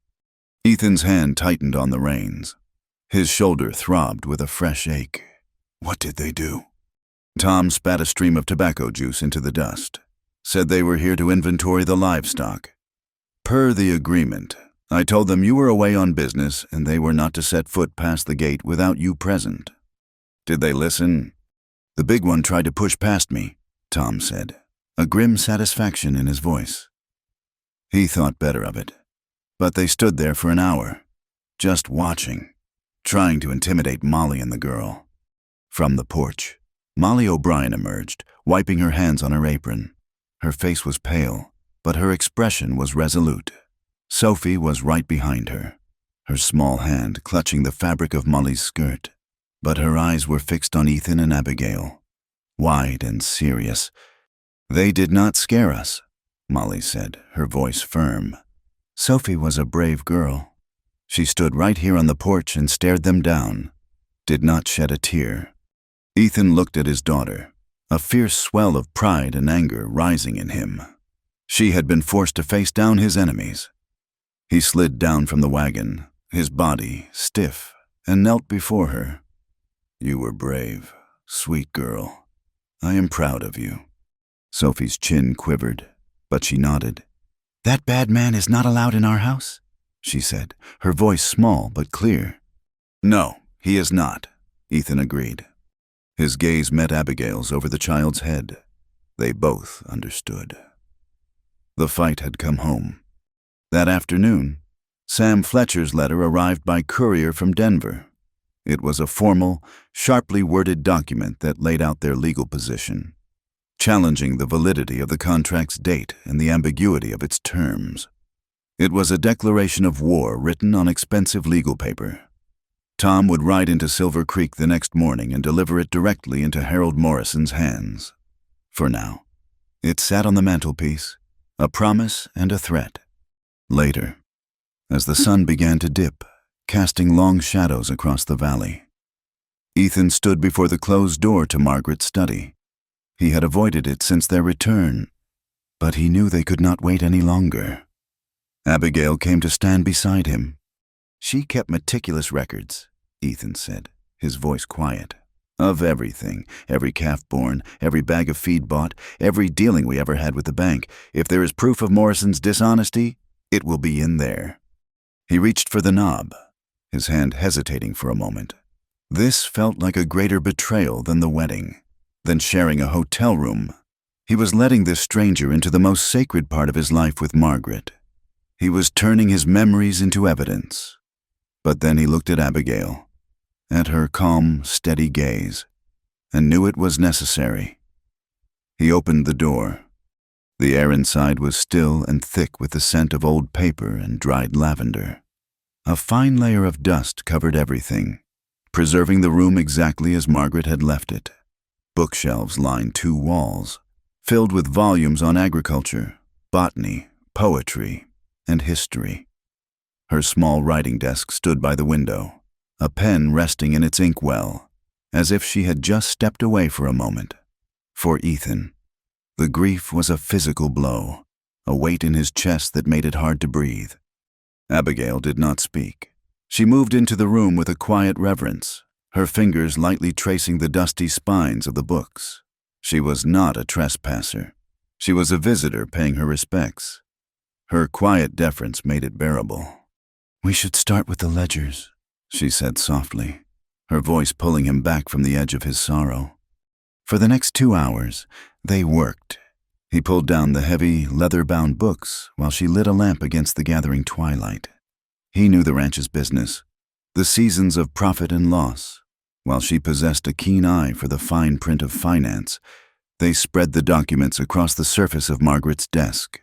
Speaker 1: Ethan's hand tightened on the reins. His shoulder throbbed with a fresh ache. "What did they do?" Tom spat a stream of tobacco juice into the dust. "Said they were here to inventory the livestock. Per the agreement, I told them you were away on business and they were not to set foot past the gate without you present. Did they listen?" "The big one tried to push past me," Tom said, a grim satisfaction in his voice. He thought better of it. But they stood there for an hour, just watching, trying to intimidate Molly and the girl. From the porch, Molly O'Brien emerged, wiping her hands on her apron. Her face was pale, but her expression was resolute. Sophie was right behind her, her small hand clutching the fabric of Molly's skirt, but her eyes were fixed on Ethan and Abigail, wide and serious. "They did not scare us," Molly said, her voice firm. Sophie was a brave girl. She stood right here on the porch and stared them down, did not shed a tear. Ethan looked at his daughter, a fierce swell of pride and anger rising in him. She had been forced to face down his enemies. He slid down from the wagon, his body stiff and knelt before her. "You were brave, sweet girl. I am proud of you." Sophie's chin quivered, but she nodded. "That bad man is not allowed in our house?" she said, her voice small but clear. "No, he is not," Ethan agreed. His gaze met Abigail's over the child's head. They both understood. The fight had come home. That afternoon, Sam Fletcher's letter arrived by courier from Denver. It was a formal, sharply worded document that laid out their legal position, challenging the validity of the contract's date and the ambiguity of its terms. It was a declaration of war written on expensive legal paper. Tom would ride into Silver Creek the next morning and deliver it directly into Harold Morrison's hands. For now, it sat on the mantelpiece, a promise and a threat. Later, as the sun began to dip, casting long shadows across the valley, Ethan stood before the closed door to Margaret's study. He had avoided it since their return, but he knew they could not wait any longer. Abigail came to stand beside him. "She kept meticulous records," Ethan said, his voice quiet, "of everything, every calf born, every bag of feed bought, every dealing we ever had with the bank. If there is proof of Morrison's dishonesty, it will be in there." He reached for the knob, his hand hesitating for a moment. This felt like a greater betrayal than the wedding, than sharing a hotel room. He was letting this stranger into the most sacred part of his life with Margaret. He was turning his memories into evidence. But then he looked at Abigail, at her calm, steady gaze, and knew it was necessary. He opened the door. The air inside was still and thick with the scent of old paper and dried lavender. A fine layer of dust covered everything, preserving the room exactly as Margaret had left it. Bookshelves lined 2 walls, filled with volumes on agriculture, botany, poetry, and history. Her small writing desk stood by the window, a pen resting in its inkwell, as if she had just stepped away for a moment. For Ethan, the grief was a physical blow, a weight in his chest that made it hard to breathe. Abigail did not speak. She moved into the room with a quiet reverence, her fingers lightly tracing the dusty spines of the books. She was not a trespasser. She was a visitor paying her respects. Her quiet deference made it bearable. "We should start with the ledgers," she said softly, her voice pulling him back from the edge of his sorrow. For the next 2 hours, they worked. He pulled down the heavy, leather-bound books while she lit a lamp against the gathering twilight. He knew the ranch's business, the seasons of profit and loss. While she possessed a keen eye for the fine print of finance, they spread the documents across the surface of Margaret's desk.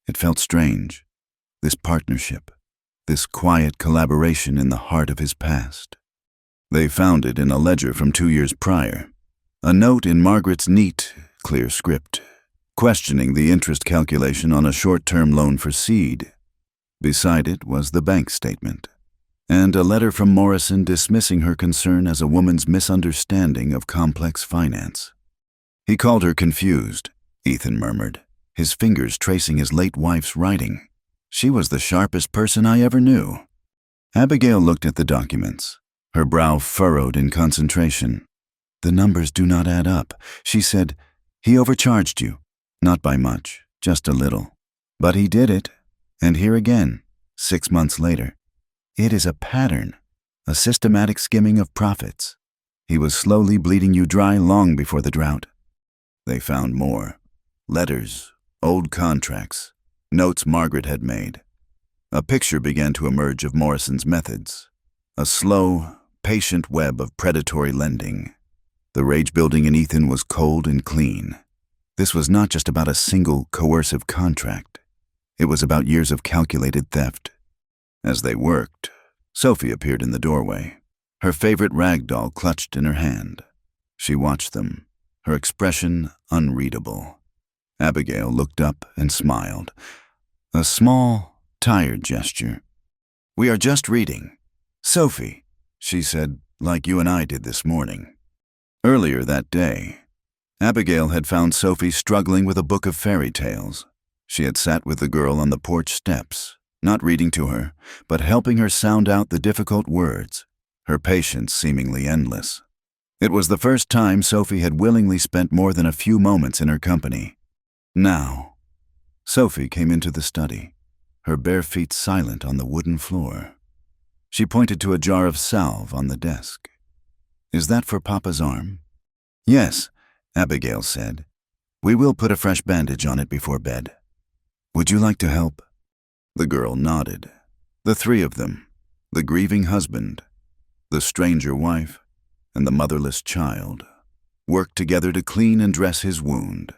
Speaker 1: It felt strange, this partnership, this quiet collaboration in the heart of his past. They found it in a ledger from 2 years prior, a note in Margaret's neat, clear script, questioning the interest calculation on a short-term loan for seed. Beside it was the bank statement, and a letter from Morrison dismissing her concern as a woman's misunderstanding of complex finance. "He called her confused," Ethan murmured, his fingers tracing his late wife's writing. "She was the sharpest person I ever knew." Abigail looked at the documents, her brow furrowed in concentration. "The numbers do not add up," she said. "He overcharged you. Not by much, just a little. But he did it, and here again, 6 months later. It is a pattern, a systematic skimming of profits. He was slowly bleeding you dry long before the drought." They found more. Letters, old contracts, notes Margaret had made. A picture began to emerge of Morrison's methods, a slow, patient web of predatory lending. The rage building in Ethan was cold and clean. This was not just about a single coercive contract. It was about years of calculated theft. As they worked, Sophie appeared in the doorway, her favorite rag doll clutched in her hand. She watched them, her expression unreadable. Abigail looked up and smiled, a small, tired gesture. "We are just reading. Sophie," she said, "like you and I did this morning." Earlier that day, Abigail had found Sophie struggling with a book of fairy tales. She had sat with the girl on the porch steps, not reading to her, but helping her sound out the difficult words. her patience seemingly endless. It was the first time Sophie had willingly spent more than a few moments in her company. Now, Sophie came into the study, her bare feet silent on the wooden floor. She pointed to a jar of salve on the desk. "Is that for Papa's arm?" "Yes," Abigail said. "We will put a fresh bandage on it before bed. Would you like to help?" The girl nodded. The three of them, the grieving husband, the stranger wife, and the motherless child, worked together to clean and dress his wound.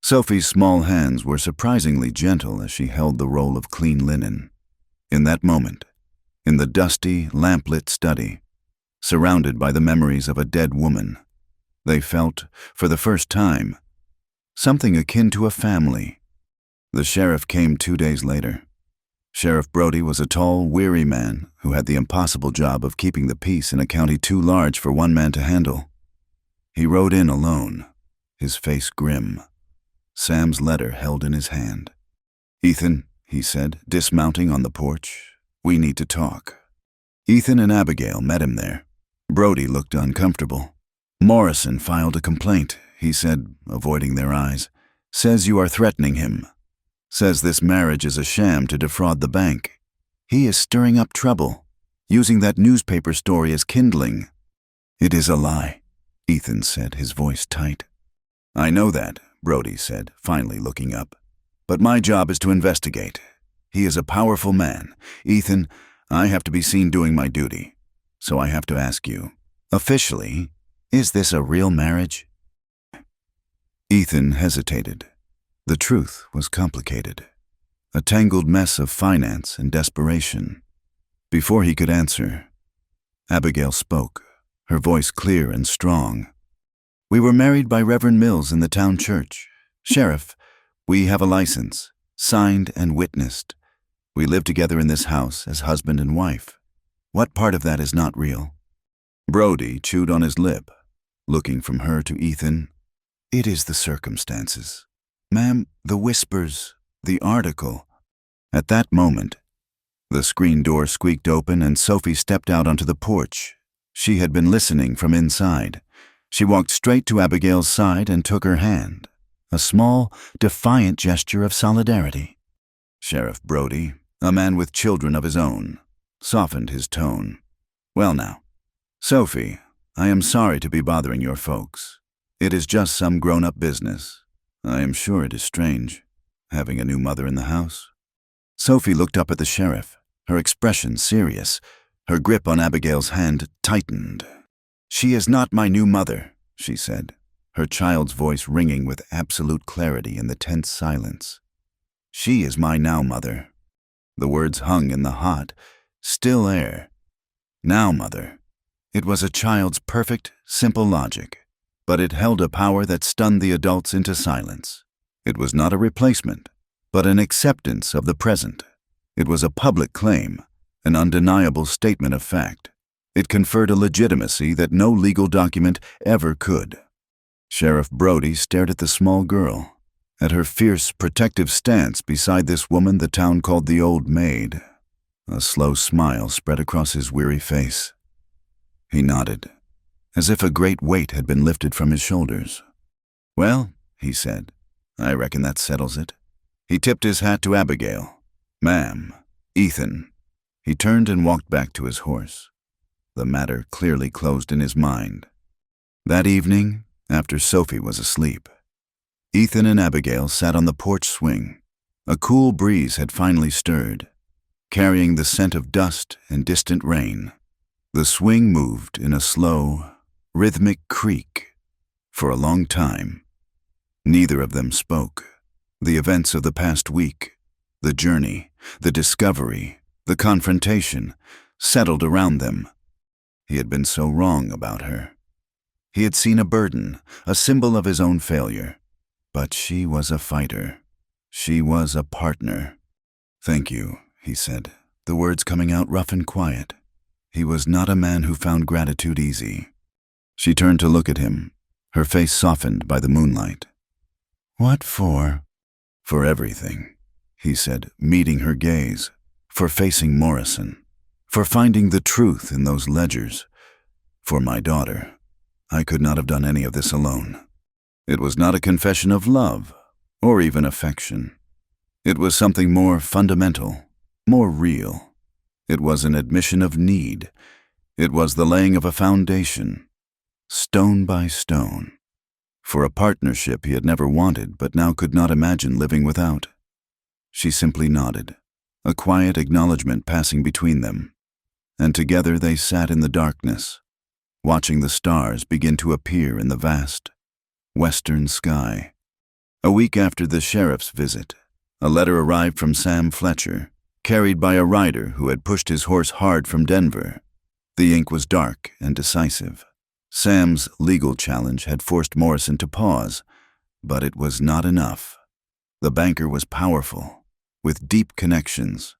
Speaker 1: Sophie's small hands were surprisingly gentle as she held the roll of clean linen. In that moment, in the dusty, lamplit study, surrounded by the memories of a dead woman, they felt, for the first time, something akin to a family. The sheriff came 2 days later. Sheriff Brody was a tall, weary man who had the impossible job of keeping the peace in a county too large for one man to handle. He rode in alone, his face grim, Sam's letter held in his hand. "Ethan," he said, dismounting on the porch, "we need to talk." Ethan and Abigail met him there. Brody looked uncomfortable. "Morrison filed a complaint," he said, avoiding their eyes. "Says you are threatening him. Says this marriage is a sham to defraud the bank. He is stirring up trouble, using that newspaper story as kindling." "It is a lie," Ethan said, his voice tight. "I know that," Brody said, finally looking up. "But my job is to investigate. He is a powerful man. Ethan, I have to be seen doing my duty. So I have to ask you, officially, is this a real marriage?" Ethan hesitated. The truth was complicated, a tangled mess of finance and desperation. Before he could answer, Abigail spoke, her voice clear and strong. "We were married by Reverend Mills in the town church. Sheriff, we have a license, signed and witnessed. We live together in this house as husband and wife. What part of that is not real?" Brody chewed on his lip, looking from her to Ethan. "It is the circumstances. Ma'am, the whispers, the article." At that moment, the screen door squeaked open and Sophie stepped out onto the porch. She had been listening from inside. She walked straight to Abigail's side and took her hand, a small, defiant gesture of solidarity. Sheriff Brody, a man with children of his own, softened his tone. "Well now, Sophie, I am sorry to be bothering your folks. It is just some grown-up business. I am sure it is strange, having a new mother in the house." Sophie looked up at the sheriff, her expression serious. Her grip on Abigail's hand tightened. "She is not my new mother," she said, her child's voice ringing with absolute clarity in the tense silence. "She is my now mother." The words hung in the hot, still air. Now mother. It was a child's perfect, simple logic, but it held a power that stunned the adults into silence. It was not a replacement, but an acceptance of the present. It was a public claim, an undeniable statement of fact. It conferred a legitimacy that no legal document ever could. Sheriff Brody stared at the small girl, at her fierce, protective stance beside this woman the town called the old maid. A slow smile spread across his weary face. He nodded, as if a great weight had been lifted from his shoulders. "Well," he said, "I reckon that settles it." He tipped his hat to Abigail. "Ma'am, Ethan." He turned and walked back to his horse. The matter clearly closed in his mind. That evening, after Sophie was asleep, Ethan and Abigail sat on the porch swing. A cool breeze had finally stirred, carrying the scent of dust and distant rain. The swing moved in a slow, rhythmic creak. For a long time, neither of them spoke. The events of the past week, the journey, the discovery, the confrontation, settled around them. He had been so wrong about her. He had seen a burden, a symbol of his own failure. But she was a fighter. She was a partner. "Thank you," he said, the words coming out rough and quiet. He was not a man who found gratitude easy. She turned to look at him, her face softened by the moonlight. "What for?" "For everything," he said, meeting her gaze. "For facing Morrison. for finding the truth in those ledgers. For my daughter, I could not have done any of this alone. It was not a confession of love, or even affection. It was something more fundamental, more real. It was an admission of need. It was the laying of a foundation, stone by stone, for a partnership he had never wanted but now could not imagine living without. She simply nodded, a quiet acknowledgement passing between them, and together they sat in the darkness, watching the stars begin to appear in the vast, western sky. A week after the sheriff's visit, a letter arrived from Sam Fletcher, carried by a rider who had pushed his horse hard from Denver. The ink was dark and decisive. Sam's legal challenge had forced Morrison to pause, but it was not enough. The banker was powerful, with deep connections.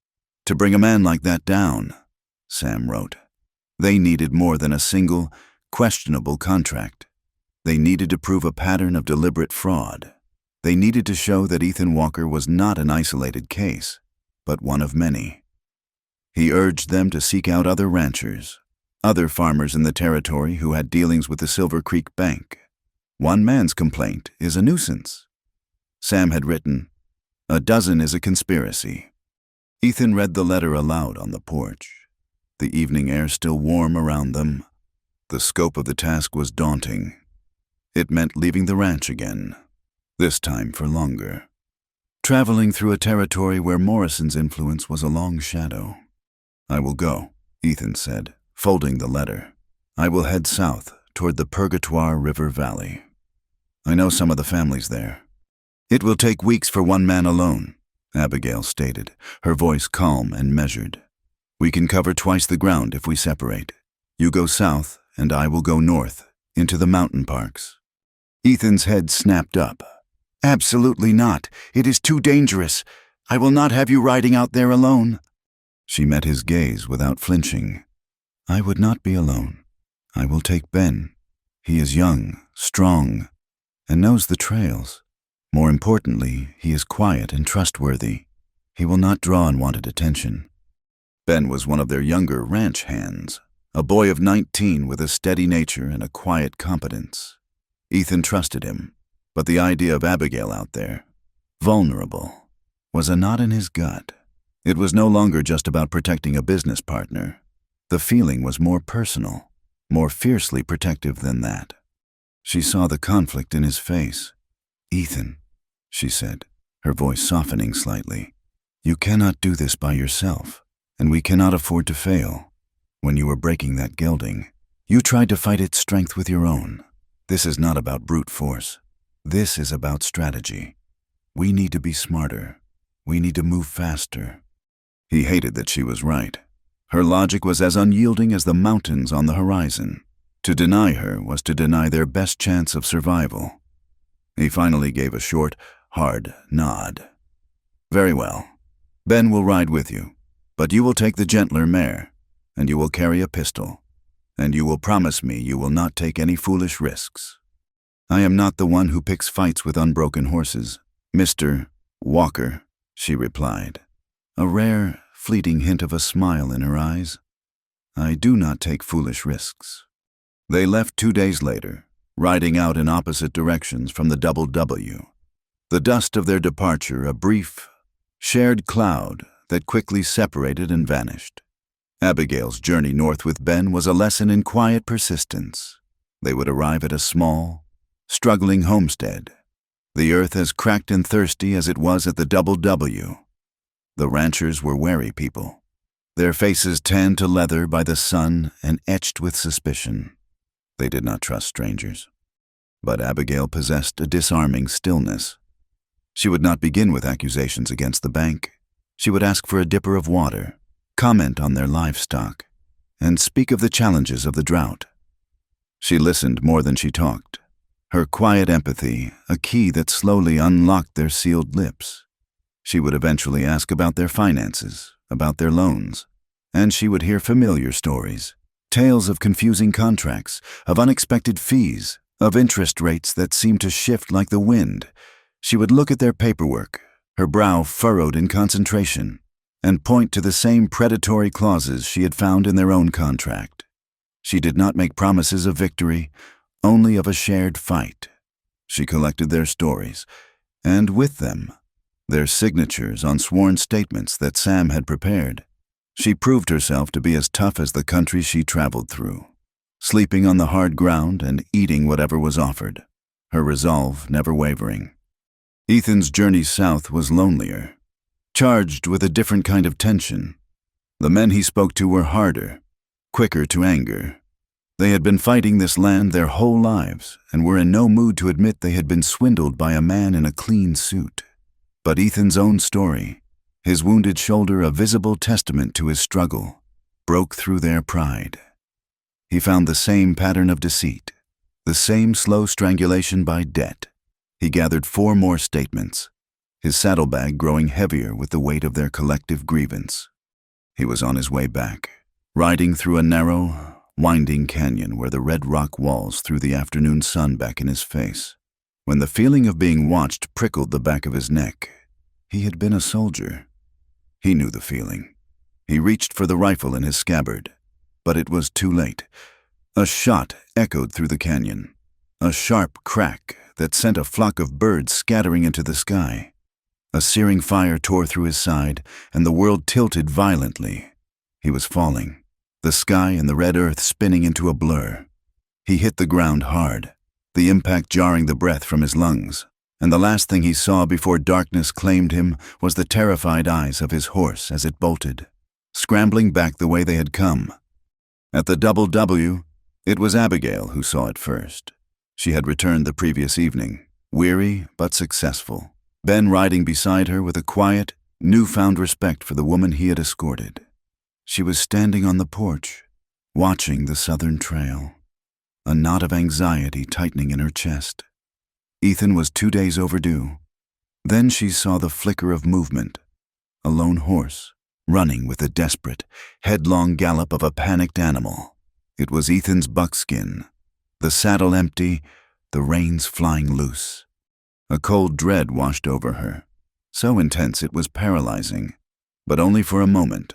Speaker 1: To bring a man like that down, Sam wrote, they needed more than a single, questionable contract. They needed to prove a pattern of deliberate fraud. They needed to show that Ethan Walker was not an isolated case, but one of many. He urged them to seek out other ranchers, other farmers in the territory who had dealings with the Silver Creek Bank. One man's complaint is a nuisance. Sam had written, a dozen is a conspiracy. Ethan read the letter aloud on the porch, the evening air still warm around them. The scope of the task was daunting. It meant leaving the ranch again, this time for longer. Traveling through a territory where Morrison's influence was a long shadow. I will go, Ethan said, folding the letter. I will head south toward the Purgatoire River Valley. I know some of the families there. It will take weeks for one man alone, Abigail stated, her voice calm and measured. We can cover twice the ground if we separate. You go south, and I will go north, into the mountain parks. Ethan's head snapped up. Absolutely not. It is too dangerous. I will not have you riding out there alone. She met his gaze without flinching. I would not be alone. I will take Ben. He is young, strong, and knows the trails. More importantly, he is quiet and trustworthy. He will not draw unwanted attention. Ben was one of their younger ranch hands, a boy of 19 with a steady nature and a quiet competence. Ethan trusted him, but the idea of Abigail out there, vulnerable, was a knot in his gut. It was no longer just about protecting a business partner. The feeling was more personal, more fiercely protective than that. She saw the conflict in his face. Ethan, she said, her voice softening slightly, you cannot do this by yourself, and we cannot afford to fail. When you were breaking that gelding, you tried to fight its strength with your own. This is not about brute force. This is about strategy. We need to be smarter. We need to move faster. He hated that she was right. Her logic was as unyielding as the mountains on the horizon. To deny her was to deny their best chance of survival. He finally gave a short, hard nod. Very well. Ben will ride with you, but you will take the gentler mare, and you will carry a pistol, and you will promise me you will not take any foolish risks. I am not the one who picks fights with unbroken horses, Mr. Walker, she replied, a rare, fleeting hint of a smile in her eyes. I do not take foolish risks. They left 2 days later, riding out in opposite directions from the Double W. The dust of their departure a brief, shared cloud that quickly separated and vanished. Abigail's journey north with Ben was a lesson in quiet persistence. They would arrive at a small, struggling homestead, the earth as cracked and thirsty as it was at the Double W. The ranchers were wary people, their faces tanned to leather by the sun and etched with suspicion. They did not trust strangers. But Abigail possessed a disarming stillness. She would not begin with accusations against the bank. She would ask for a dipper of water, comment on their livestock, and speak of the challenges of the drought. She listened more than she talked, her quiet empathy a key that slowly unlocked their sealed lips. She would eventually ask about their finances, about their loans, and she would hear familiar stories, tales of confusing contracts, of unexpected fees, of interest rates that seemed to shift like the wind. She would look at their paperwork, her brow furrowed in concentration, and point to the same predatory clauses she had found in their own contract. She did not make promises of victory, only of a shared fight. She collected their stories, and with them, their signatures on sworn statements that Sam had prepared. She proved herself to be as tough as the country she traveled through, sleeping on the hard ground and eating whatever was offered, her resolve never wavering. Ethan's journey south was lonelier, charged with a different kind of tension. The men he spoke to were harder, quicker to anger. They had been fighting this land their whole lives and were in no mood to admit they had been swindled by a man in a clean suit. But Ethan's own story, his wounded shoulder a visible testament to his struggle, broke through their pride. He found the same pattern of deceit, the same slow strangulation by debt. He gathered 4 more statements, his saddlebag growing heavier with the weight of their collective grievance. He was on his way back, riding through a narrow, winding canyon where the red rock walls threw the afternoon sun back in his face. When the feeling of being watched prickled the back of his neck, he had been a soldier. He knew the feeling. He reached for the rifle in his scabbard, but it was too late. A shot echoed through the canyon, a sharp crack that sent a flock of birds scattering into the sky. A searing fire tore through his side, and the world tilted violently. He was falling, the sky and the red earth spinning into a blur. He hit the ground hard, the impact jarring the breath from his lungs, and the last thing he saw before darkness claimed him was the terrified eyes of his horse as it bolted, scrambling back the way they had come. At the Double W, it was Abigail who saw it first. She had returned the previous evening, weary but successful, Ben riding beside her with a quiet, newfound respect for the woman he had escorted. She was standing on the porch, watching the southern trail, a knot of anxiety tightening in her chest. Ethan was 2 days overdue. Then she saw the flicker of movement, a lone horse, running with the desperate, headlong gallop of a panicked animal. It was Ethan's buckskin, the saddle empty, the reins flying loose. A cold dread washed over her, so intense it was paralyzing, but only for a moment.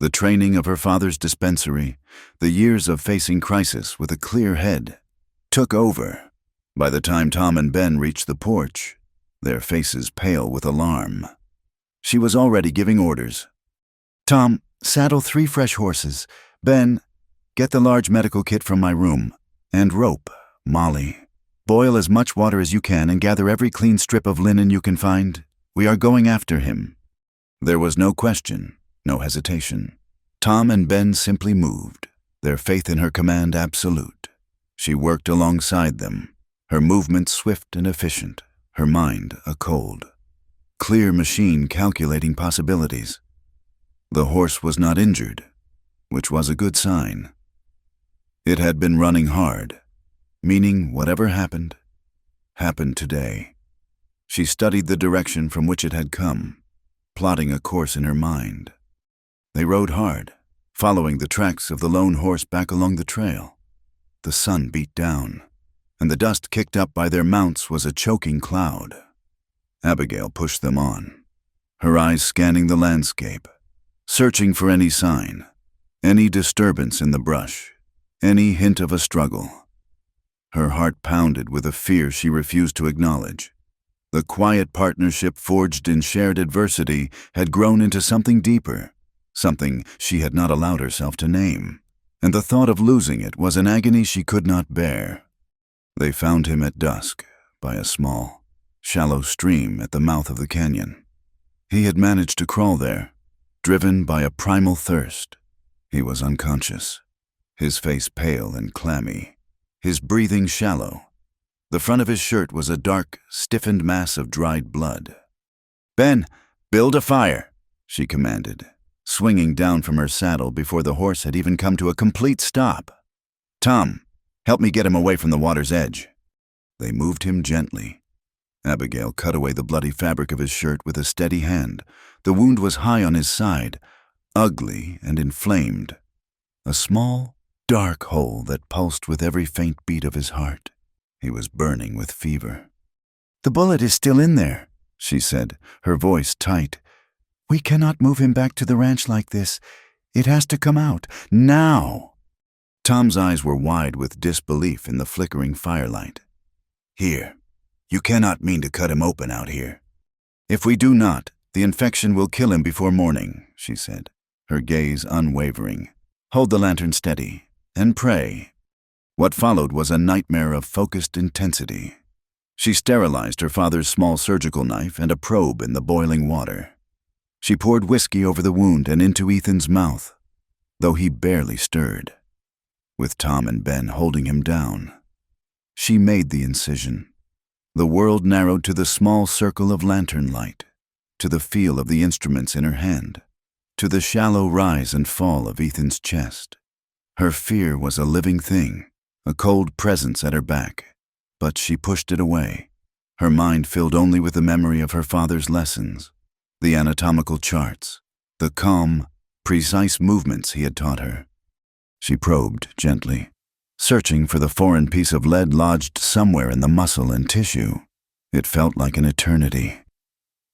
Speaker 1: The training of her father's dispensary, the years of facing crisis with a clear head, took over. By the time Tom and Ben reached the porch, their faces pale with alarm, she was already giving orders. "Tom, saddle 3 fresh horses. Ben, get the large medical kit from my room. And rope, Molly. Boil as much water as you can and gather every clean strip of linen you can find. We are going after him." There was no question, no hesitation. Tom and Ben simply moved, their faith in her command absolute. She worked alongside them, her movements swift and efficient, her mind a cold, clear machine calculating possibilities. The horse was not injured, which was a good sign. It had been running hard, meaning whatever happened, happened today. She studied the direction from which it had come, plotting a course in her mind. They rode hard, following the tracks of the lone horse back along the trail. The sun beat down, and the dust kicked up by their mounts was a choking cloud. Abigail pushed them on, her eyes scanning the landscape, searching for any sign, any disturbance in the brush, any hint of a struggle. Her heart pounded with a fear she refused to acknowledge. The quiet partnership forged in shared adversity had grown into something deeper, something she had not allowed herself to name, and the thought of losing it was an agony she could not bear. They found him at dusk by a small, shallow stream at the mouth of the canyon. He had managed to crawl there, driven by a primal thirst. He was unconscious, his face pale and clammy, his breathing shallow. The front of his shirt was a dark, stiffened mass of dried blood. "Ben, build a fire," she commanded, swinging down from her saddle before the horse had even come to a complete stop. "Tom, help me get him away from the water's edge." They moved him gently. Abigail cut away the bloody fabric of his shirt with a steady hand. The wound was high on his side, ugly and inflamed. A small, dark hole that pulsed with every faint beat of his heart. He was burning with fever. "The bullet is still in there," she said, her voice tight. "We cannot move him back to the ranch like this. It has to come out, now." Tom's eyes were wide with disbelief in the flickering firelight. "Here, you cannot mean to cut him open out here." "If we do not, the infection will kill him before morning," she said, her gaze unwavering. "Hold the lantern steady, and pray." What followed was a nightmare of focused intensity. She sterilized her father's small surgical knife and a probe in the boiling water. She poured whiskey over the wound and into Ethan's mouth, though he barely stirred, with Tom and Ben holding him down. She made the incision. The world narrowed to the small circle of lantern light, to the feel of the instruments in her hand, to the shallow rise and fall of Ethan's chest. Her fear was a living thing, a cold presence at her back, but she pushed it away, her mind filled only with the memory of her father's lessons, the anatomical charts, the calm, precise movements he had taught her. She probed gently, searching for the foreign piece of lead lodged somewhere in the muscle and tissue. It felt like an eternity.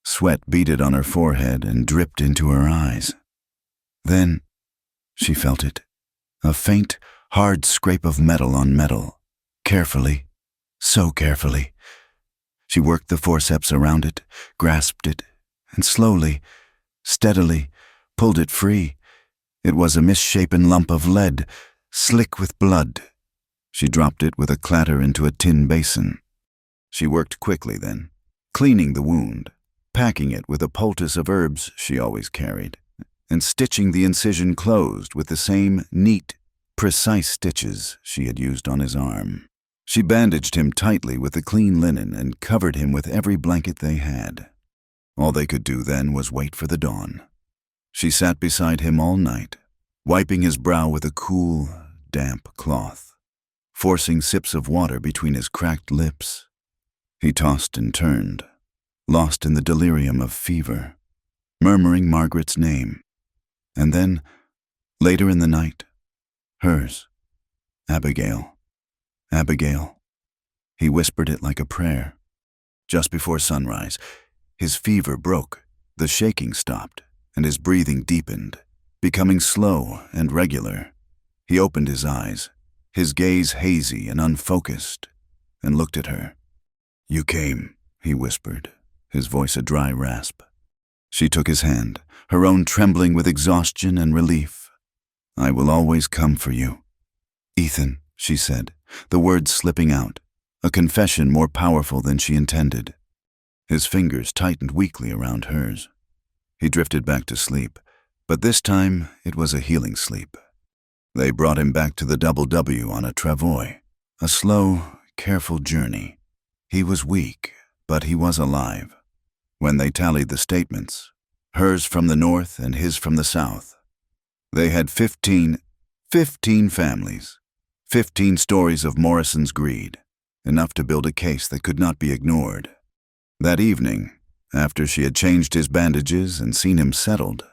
Speaker 1: Sweat beaded on her forehead and dripped into her eyes. Then she felt it, a faint, hard scrape of metal on metal, carefully, so carefully. She worked the forceps around it, grasped it, and slowly, steadily, pulled it free. It was a misshapen lump of lead, slick with blood. She dropped it with a clatter into a tin basin. She worked quickly then, cleaning the wound, packing it with a poultice of herbs she always carried, and stitching the incision closed with the same neat, precise stitches she had used on his arm. She bandaged him tightly with the clean linen and covered him with every blanket they had. All they could do then was wait for the dawn. She sat beside him all night, wiping his brow with a cool, damp cloth, forcing sips of water between his cracked lips. He tossed and turned, lost in the delirium of fever, murmuring Margaret's name. And then, later in the night, hers, Abigail, Abigail. He whispered it like a prayer. Just before sunrise, his fever broke, the shaking stopped, and his breathing deepened, becoming slow and regular. He opened his eyes, his gaze hazy and unfocused, and looked at her. "You came," he whispered, his voice a dry rasp. She took his hand, her own trembling with exhaustion and relief. "I will always come for you." "Ethan," she said, the words slipping out, a confession more powerful than she intended. His fingers tightened weakly around hers. He drifted back to sleep, but this time it was a healing sleep. They brought him back to the Double W on a travois, a slow, careful journey. He was weak, but he was alive. When they tallied the statements, hers from the north and his from the south, they had 15 families, 15 stories of Morrison's greed, enough to build a case that could not be ignored. That evening, after she had changed his bandages and seen him settled,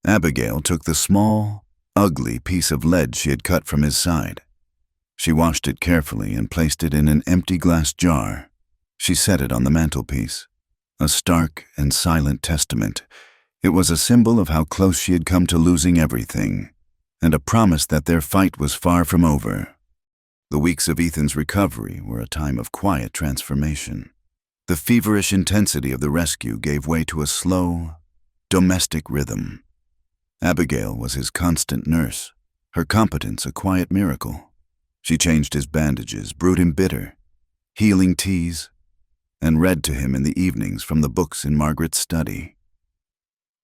Speaker 1: Abigail took the small, ugly piece of lead she had cut from his side. She washed it carefully and placed it in an empty glass jar. She set it on the mantelpiece, a stark and silent testament. It was a symbol of how close she had come to losing everything, and a promise that their fight was far from over. The weeks of Ethan's recovery were a time of quiet transformation. The feverish intensity of the rescue gave way to a slow, domestic rhythm. Abigail was his constant nurse, her competence a quiet miracle. She changed his bandages, brewed him bitter, healing teas, and read to him in the evenings from the books in Margaret's study.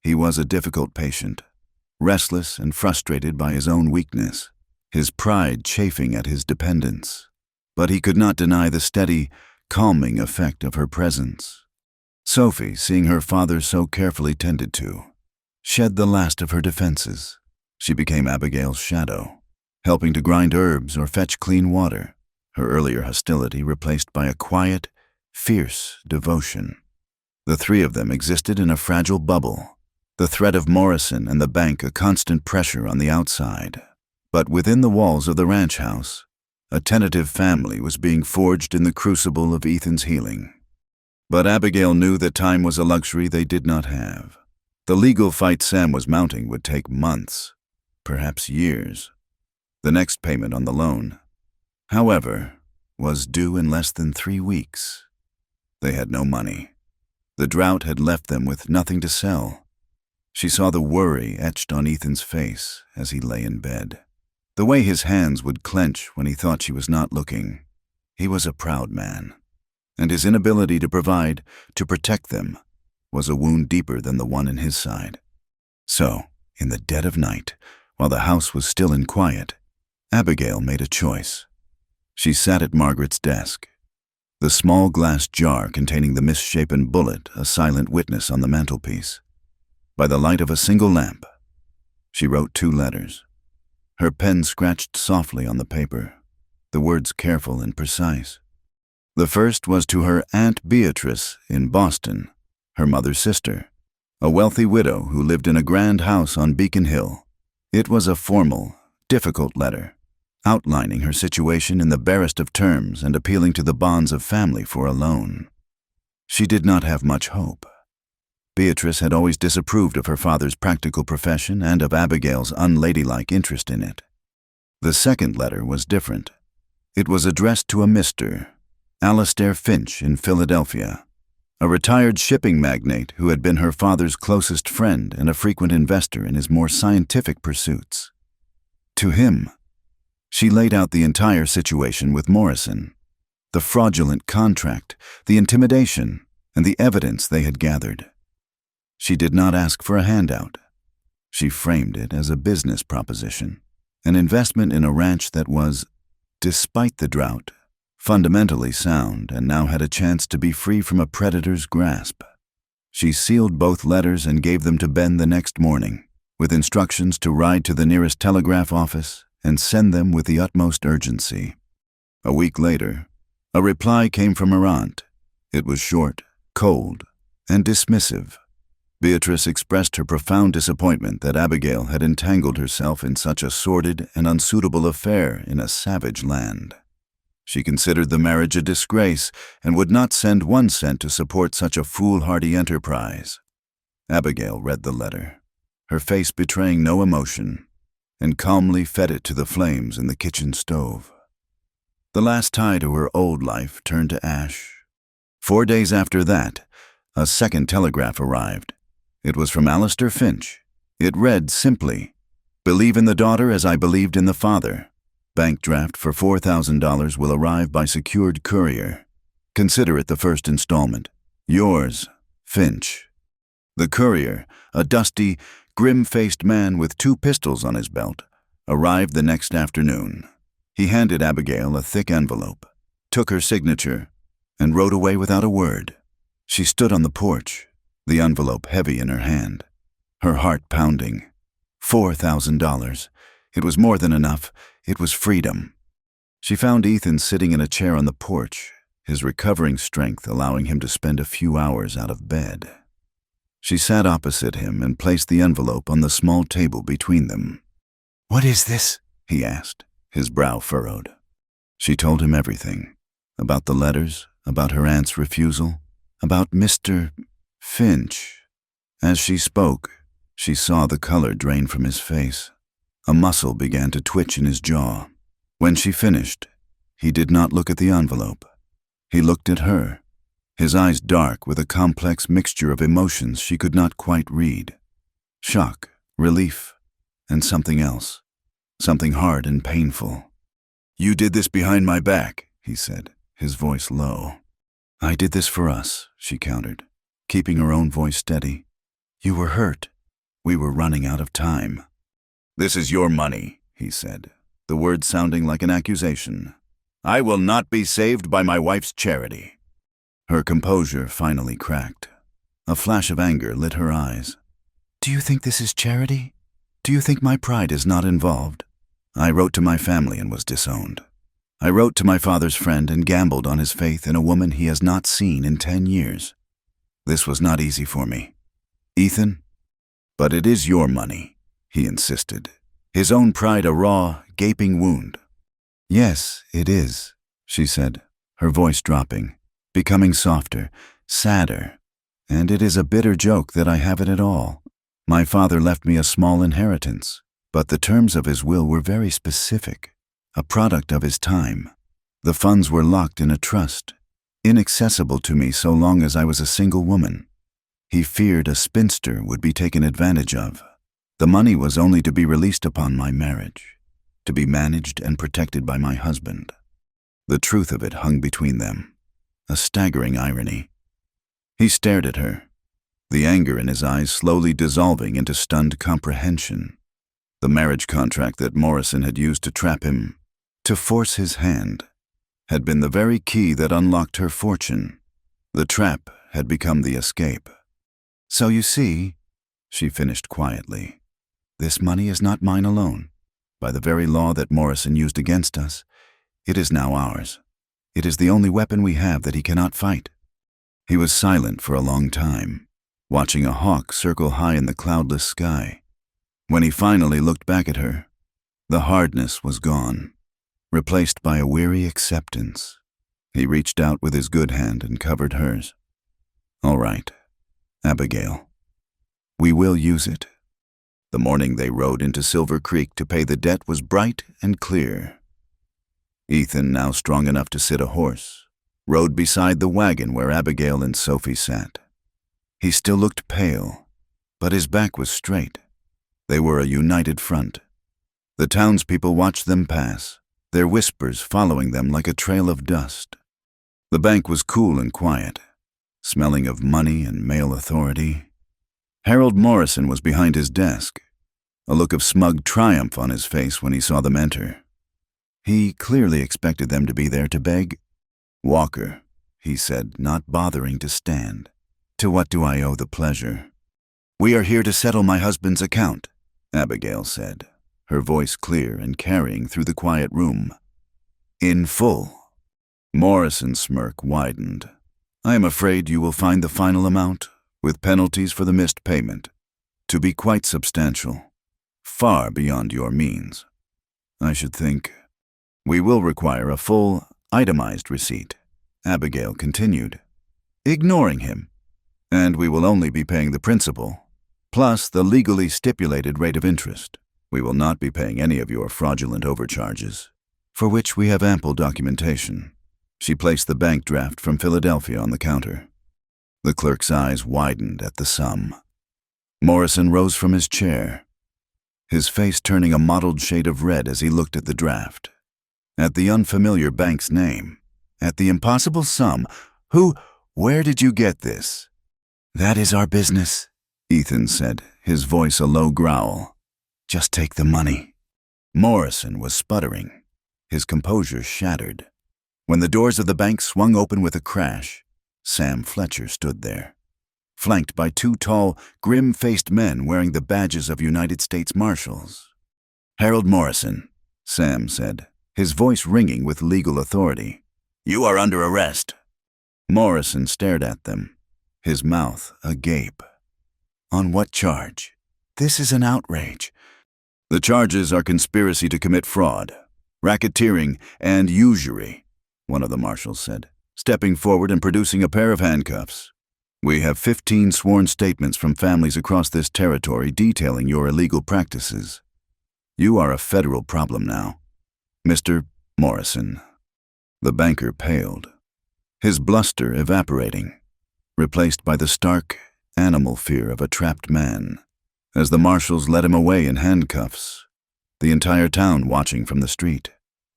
Speaker 1: He was a difficult patient, restless and frustrated by his own weakness, his pride chafing at his dependence. But he could not deny the steady, calming effect of her presence. Sophie, seeing her father so carefully tended to, shed the last of her defenses. She became Abigail's shadow, helping to grind herbs or fetch clean water, her earlier hostility replaced by a quiet, fierce devotion. The three of them existed in a fragile bubble, the threat of Morrison and the bank a constant pressure on the outside. But within the walls of the ranch house, a tentative family was being forged in the crucible of Ethan's healing. But Abigail knew that time was a luxury they did not have. The legal fight Sam was mounting would take months, perhaps years. The next payment on the loan, however, was due in less than 3 weeks. They had no money. The drought had left them with nothing to sell. She saw the worry etched on Ethan's face as he lay in bed. The way his hands would clench when he thought she was not looking. He was a proud man, and his inability to provide, to protect them, was a wound deeper than the one in his side. So, in the dead of night, while the house was still in quiet, Abigail made a choice. She sat at Margaret's desk, the small glass jar containing the misshapen bullet a silent witness on the mantelpiece. By the light of a single lamp, she wrote 2 letters. Her pen scratched softly on the paper, the words careful and precise. The first was to her Aunt Beatrice in Boston, her mother's sister, a wealthy widow who lived in a grand house on Beacon Hill. It was a formal, difficult letter, outlining her situation in the barest of terms and appealing to the bonds of family for a loan. She did not have much hope. Beatrice had always disapproved of her father's practical profession and of Abigail's unladylike interest in it. The second letter was different. It was addressed to a Mr. Alastair Finch in Philadelphia, a retired shipping magnate who had been her father's closest friend and a frequent investor in his more scientific pursuits. To him, she laid out the entire situation with Morrison, the fraudulent contract, the intimidation, and the evidence they had gathered. She did not ask for a handout. She framed it as a business proposition, an investment in a ranch that was, despite the drought, fundamentally sound and now had a chance to be free from a predator's grasp. She sealed both letters and gave them to Ben the next morning, with instructions to ride to the nearest telegraph office and send them with the utmost urgency. A week later, a reply came from her aunt. It was short, cold, and dismissive. Beatrice expressed her profound disappointment that Abigail had entangled herself in such a sordid and unsuitable affair in a savage land. She considered the marriage a disgrace and would not send 1 cent to support such a foolhardy enterprise. Abigail read the letter, her face betraying no emotion, and calmly fed it to the flames in the kitchen stove. The last tie to her old life turned to ash. 4 days after that, a second telegraph arrived. It was from Alastair Finch. It read simply, "Believe in the daughter as I believed in the father. Bank draft for $4,000 will arrive by secured courier. Consider it the first installment. Yours, Finch." The courier, a dusty, grim-faced man with 2 pistols on his belt, arrived the next afternoon. He handed Abigail a thick envelope, took her signature, and rode away without a word. She stood on the porch, the envelope heavy in her hand, her heart pounding. $4,000. It was more than enough. It was freedom. She found Ethan sitting in a chair on the porch, his recovering strength allowing him to spend a few hours out of bed. She sat opposite him and placed the envelope on the small table between them. "What is this?" he asked, his brow furrowed. She told him everything, about the letters, about her aunt's refusal, about Mr. Finch. As she spoke, she saw the color drain from his face. A muscle began to twitch in his jaw. When she finished, he did not look at the envelope. He looked at her, his eyes dark with a complex mixture of emotions she could not quite read. Shock, relief, and something else, something hard and painful. "You did this behind my back," he said, his voice low. "I did this for us," she countered, keeping her own voice steady. "You were hurt. We were running out of time." "This is your money," he said, the words sounding like an accusation. "I will not be saved by my wife's charity." Her composure finally cracked. A flash of anger lit her eyes. "Do you think this is charity? Do you think my pride is not involved? I wrote to my family and was disowned. I wrote to my father's friend and gambled on his faith in a woman he has not seen in 10 years. This was not easy for me. Ethan? But it is your money," he insisted, his own pride a raw, gaping wound. "Yes, it is," she said, her voice dropping, becoming softer, sadder, "and it is a bitter joke that I have it at all. My father left me a small inheritance, but the terms of his will were very specific, a product of his time. The funds were locked in a trust, inaccessible to me so long as I was a single woman. He feared a spinster would be taken advantage of. The money was only to be released upon my marriage, to be managed and protected by my husband. The truth of it hung between them, a staggering irony. He stared at her, the anger in his eyes slowly dissolving into stunned comprehension. The marriage contract that Morrison had used to trap him, to force his hand, had been the very key that unlocked her fortune. The trap had become the escape. So you see, she finished quietly, this money is not mine alone. By the very law that Morrison used against us, it is now ours. It is the only weapon we have that he cannot fight. He was silent for a long time, watching a hawk circle high in the cloudless sky. When he finally looked back at her, the hardness was gone, replaced by a weary acceptance. He reached out with his good hand and covered hers. All right, Abigail, we will use it. The morning they rode into Silver Creek to pay the debt was bright and clear. Ethan, now strong enough to sit a horse, rode beside the wagon where Abigail and Sophie sat. He still looked pale, but his back was straight. They were a united front. The townspeople watched them pass, their whispers following them like a trail of dust. The bank was cool and quiet, smelling of money and male authority. Harold Morrison was behind his desk, a look of smug triumph on his face when he saw them enter. He clearly expected them to be there to beg. "Walker," he said, not bothering to stand. "To what do I owe the pleasure?" "We are here to settle my husband's account," Abigail said, her voice clear and carrying through the quiet room. "In full." Morrison's smirk widened. "I am afraid you will find the final amount, with penalties for the missed payment, to be quite substantial, far beyond your means. I should think we will require a full, itemized receipt," Abigail continued, ignoring him, "and we will only be paying the principal, plus the legally stipulated rate of interest. We will not be paying any of your fraudulent overcharges, for which we have ample documentation." She placed the bank draft from Philadelphia on the counter. The clerk's eyes widened at the sum. Morrison rose from his chair, his face turning a mottled shade of red as he looked at the draft, at the unfamiliar bank's name, at the impossible sum. Where did you get this?" "That is our business," Ethan said, his voice a low growl. "Just take the money." Morrison was sputtering, his composure shattered. When the doors of the bank swung open with a crash, Sam Fletcher stood there, flanked by two tall, grim-faced men wearing the badges of United States Marshals. "Harold Morrison," Sam said, his voice ringing with legal authority, "you are under arrest." Morrison stared at them, his mouth agape. "On what charge? This is an outrage." "The charges are conspiracy to commit fraud, racketeering, and usury," one of the marshals said, stepping forward and producing a pair of handcuffs. "We have 15 sworn statements from families across this territory detailing your illegal practices. You are a federal problem now, Mr. Morrison." The banker paled, his bluster evaporating, replaced by the stark, animal fear of a trapped man. As the marshals led him away in handcuffs, the entire town watching from the street,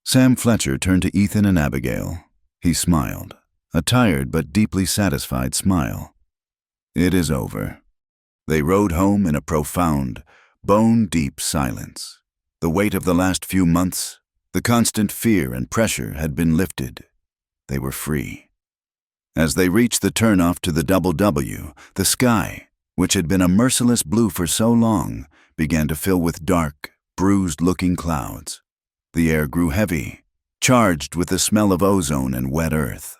Speaker 1: Sam Fletcher turned to Ethan and Abigail. He smiled, a tired but deeply satisfied smile. "It is over." They rode home in a profound, bone-deep silence. The weight of the last few months, the constant fear and pressure had been lifted. They were free. As they reached the turnoff to the Double W, the sky, which had been a merciless blue for so long, began to fill with dark, bruised-looking clouds. The air grew heavy, charged with the smell of ozone and wet earth.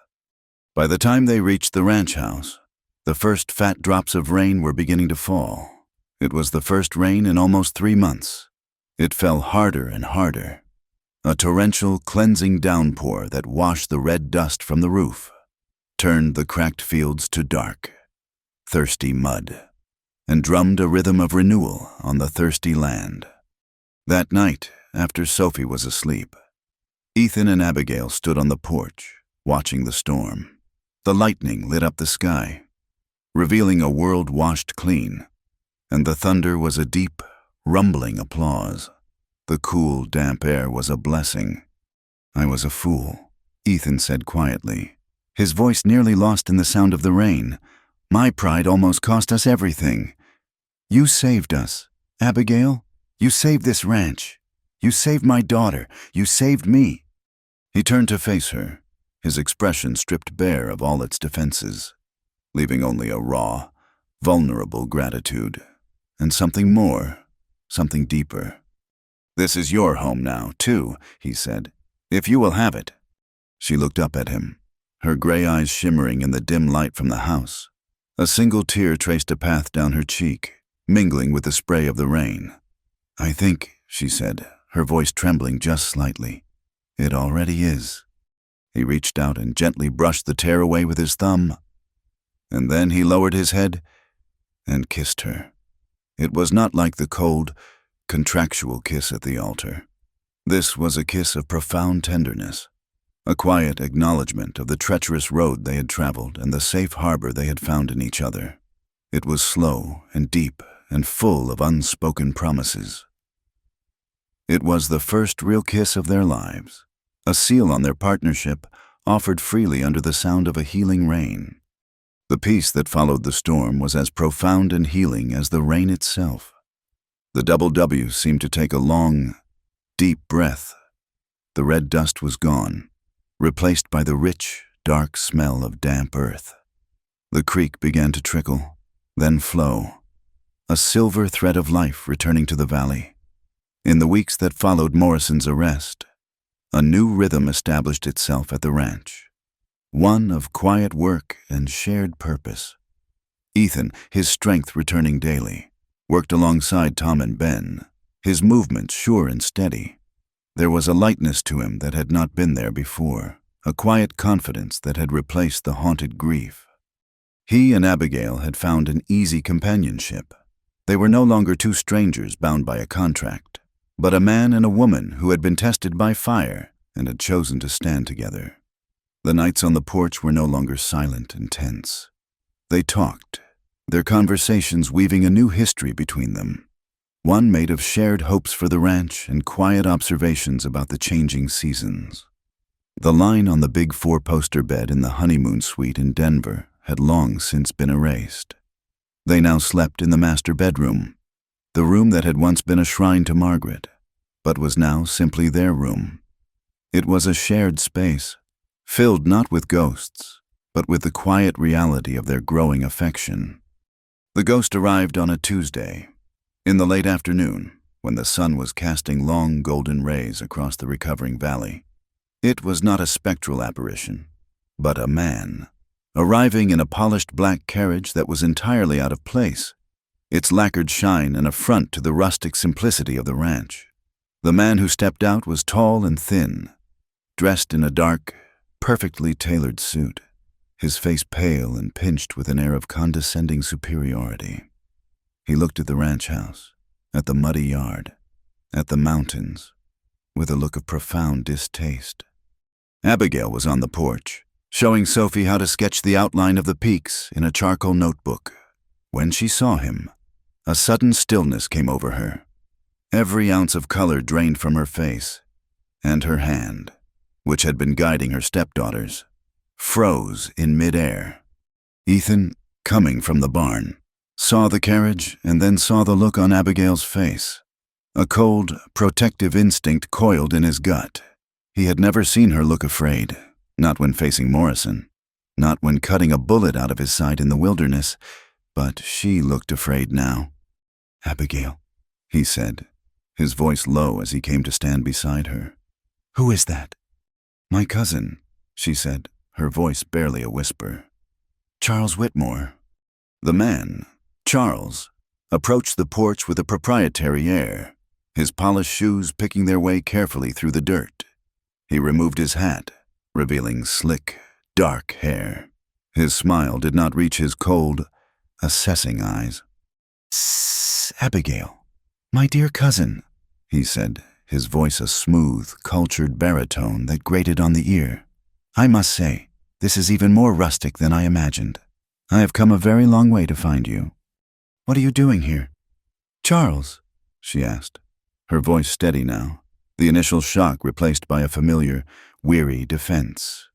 Speaker 1: By the time they reached the ranch house, the first fat drops of rain were beginning to fall. It was the first rain in almost 3 months. It fell harder and harder, a torrential, cleansing downpour that washed the red dust from the roof, turned the cracked fields to dark, thirsty mud, and drummed a rhythm of renewal on the thirsty land. That night, after Sophie was asleep, Ethan and Abigail stood on the porch, watching the storm. The lightning lit up the sky, revealing a world washed clean, and the thunder was a deep, rumbling applause. The cool, damp air was a blessing. "I was a fool," Ethan said quietly, his voice nearly lost in the sound of the rain. "My pride almost cost us everything. You saved us, Abigail. You saved this ranch. You saved my daughter. You saved me." He turned to face her, his expression stripped bare of all its defenses, leaving only a raw, vulnerable gratitude, and something more, something deeper. "This is your home now, too," he said, "if you will have it." She looked up at him, her gray eyes shimmering in the dim light from the house. A single tear traced a path down her cheek, mingling with the spray of the rain. "I think," she said, her voice trembling just slightly, "it already is." He reached out and gently brushed the tear away with his thumb, and then he lowered his head and kissed her. It was not like the cold, contractual kiss at the altar. This was a kiss of profound tenderness, a quiet acknowledgement of the treacherous road they had traveled and the safe harbor they had found in each other. It was slow and deep and full of unspoken promises. It was the first real kiss of their lives, a seal on their partnership offered freely under the sound of a healing rain. The peace that followed the storm was as profound and healing as the rain itself. The double W seemed to take a long, deep breath. The red dust was gone, replaced by the rich, dark smell of damp earth. The creek began to trickle, then flow, a silver thread of life returning to the valley. In the weeks that followed Morrison's arrest, a new rhythm established itself at the ranch, one of quiet work and shared purpose. Ethan, his strength returning daily, worked alongside Tom and Ben, his movements sure and steady. There was a lightness to him that had not been there before, a quiet confidence that had replaced the haunted grief. He and Abigail had found an easy companionship. They were no longer two strangers bound by a contract, but a man and a woman who had been tested by fire and had chosen to stand together. The nights on the porch were no longer silent and tense. They talked, their conversations weaving a new history between them, one made of shared hopes for the ranch and quiet observations about the changing seasons. The line on the big four-poster bed in the honeymoon suite in Denver had long since been erased. They now slept in the master bedroom, the room that had once been a shrine to Margaret, but was now simply their room. It was a shared space, filled not with ghosts, but with the quiet reality of their growing affection. The ghost arrived on a Tuesday, in the late afternoon, when the sun was casting long golden rays across the recovering valley. It was not a spectral apparition, but a man, arriving in a polished black carriage that was entirely out of place, its lacquered shine an affront to the rustic simplicity of the ranch. The man who stepped out was tall and thin, dressed in a dark, perfectly tailored suit, his face pale and pinched with an air of condescending superiority. He looked at the ranch house, at the muddy yard, at the mountains, with a look of profound distaste. Abigail was on the porch, showing Sophie how to sketch the outline of the peaks in a charcoal notebook. When she saw him, a sudden stillness came over her. Every ounce of color drained from her face, and her hand, which had been guiding her stepdaughters, froze in midair. Ethan, coming from the barn, saw the carriage and then saw the look on Abigail's face. A cold, protective instinct coiled in his gut. He had never seen her look afraid, not when facing Morrison, not when cutting a bullet out of his side in the wilderness, but she looked afraid now. "Abigail," he said, his voice low as he came to stand beside her. "Who is that?" "My cousin," she said, her voice barely a whisper. "Charles Whitmore." The man, Charles, approached the porch with a proprietary air, his polished shoes picking their way carefully through the dirt. He removed his hat, revealing slick, dark hair. His smile did not reach his cold, assessing eyes. Abigail, my dear cousin, he said, his voice a smooth, cultured baritone that grated on the ear. I must say, this is even more rustic than I imagined. I have come a very long way to find you. What are you doing here? Charles, she asked, her voice steady now, the initial shock replaced by a familiar, weary defense.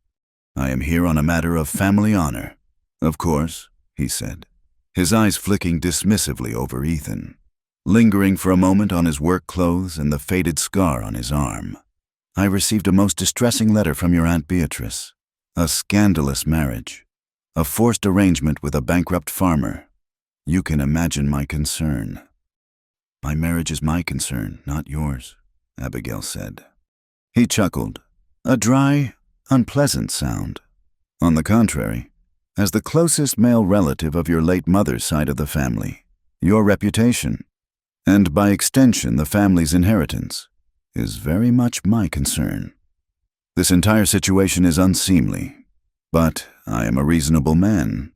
Speaker 1: I am here on a matter of family honor. Of course, he said, his eyes flicking dismissively over Ethan, lingering for a moment on his work clothes and the faded scar on his arm. I received a most distressing letter from your Aunt Beatrice. A scandalous marriage. A forced arrangement with a bankrupt farmer. You can imagine my concern. My marriage is my concern, not yours, Abigail said. He chuckled, a dry, unpleasant sound. On the contrary, as the closest male relative of your late mother's side of the family, your reputation, and by extension the family's inheritance, is very much my concern. This entire situation is unseemly, but I am a reasonable man.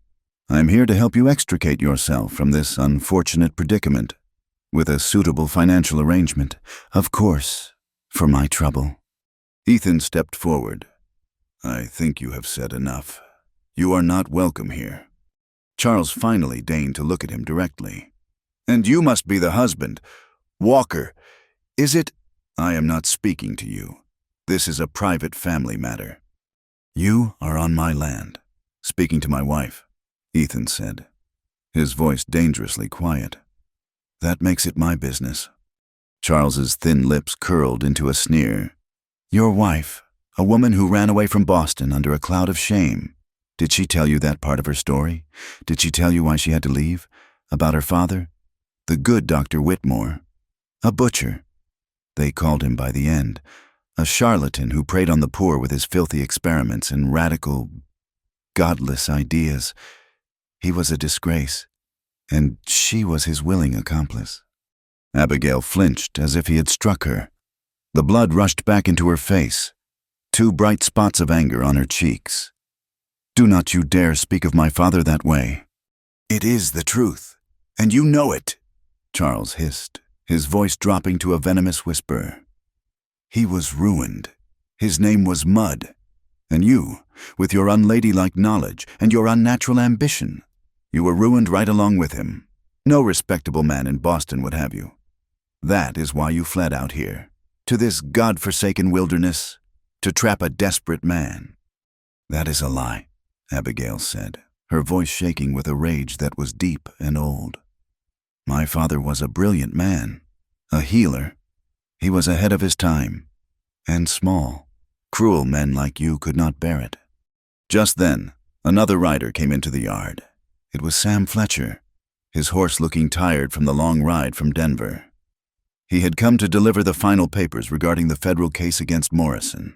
Speaker 1: I am here to help you extricate yourself from this unfortunate predicament, with a suitable financial arrangement, of course, for my trouble. Ethan stepped forward. I think you have said enough. You are not welcome here. Charles finally deigned to look at him directly. And you must be the husband. Walker, is it? I am not speaking to you. This is a private family matter. You are on my land, speaking to my wife, Ethan said, his voice dangerously quiet. That makes it my business. Charles's thin lips curled into a sneer. Your wife, a woman who ran away from Boston under a cloud of shame. Did she tell you that part of her story? Did she tell you why she had to leave? About her father? The good Dr. Whitmore. A butcher. They called him by the end. A charlatan who preyed on the poor with his filthy experiments and radical, godless ideas. He was a disgrace, and she was his willing accomplice. Abigail flinched as if he had struck her. The blood rushed back into her face, 2 bright spots of anger on her cheeks. Do not you dare speak of my father that way. It is the truth, and you know it, Charles hissed, his voice dropping to a venomous whisper. He was ruined. His name was mud. And you, with your unladylike knowledge and your unnatural ambition, you were ruined right along with him. No respectable man in Boston would have you. That is why you fled out here, to this God-forsaken wilderness, to trap a desperate man. That is a lie, Abigail said, her voice shaking with a rage that was deep and old. My father was a brilliant man, a healer. He was ahead of his time, and small. Cruel men like you could not bear it. Just then, another rider came into the yard. It was Sam Fletcher, his horse looking tired from the long ride from Denver. He had come to deliver the final papers regarding the federal case against Morrison.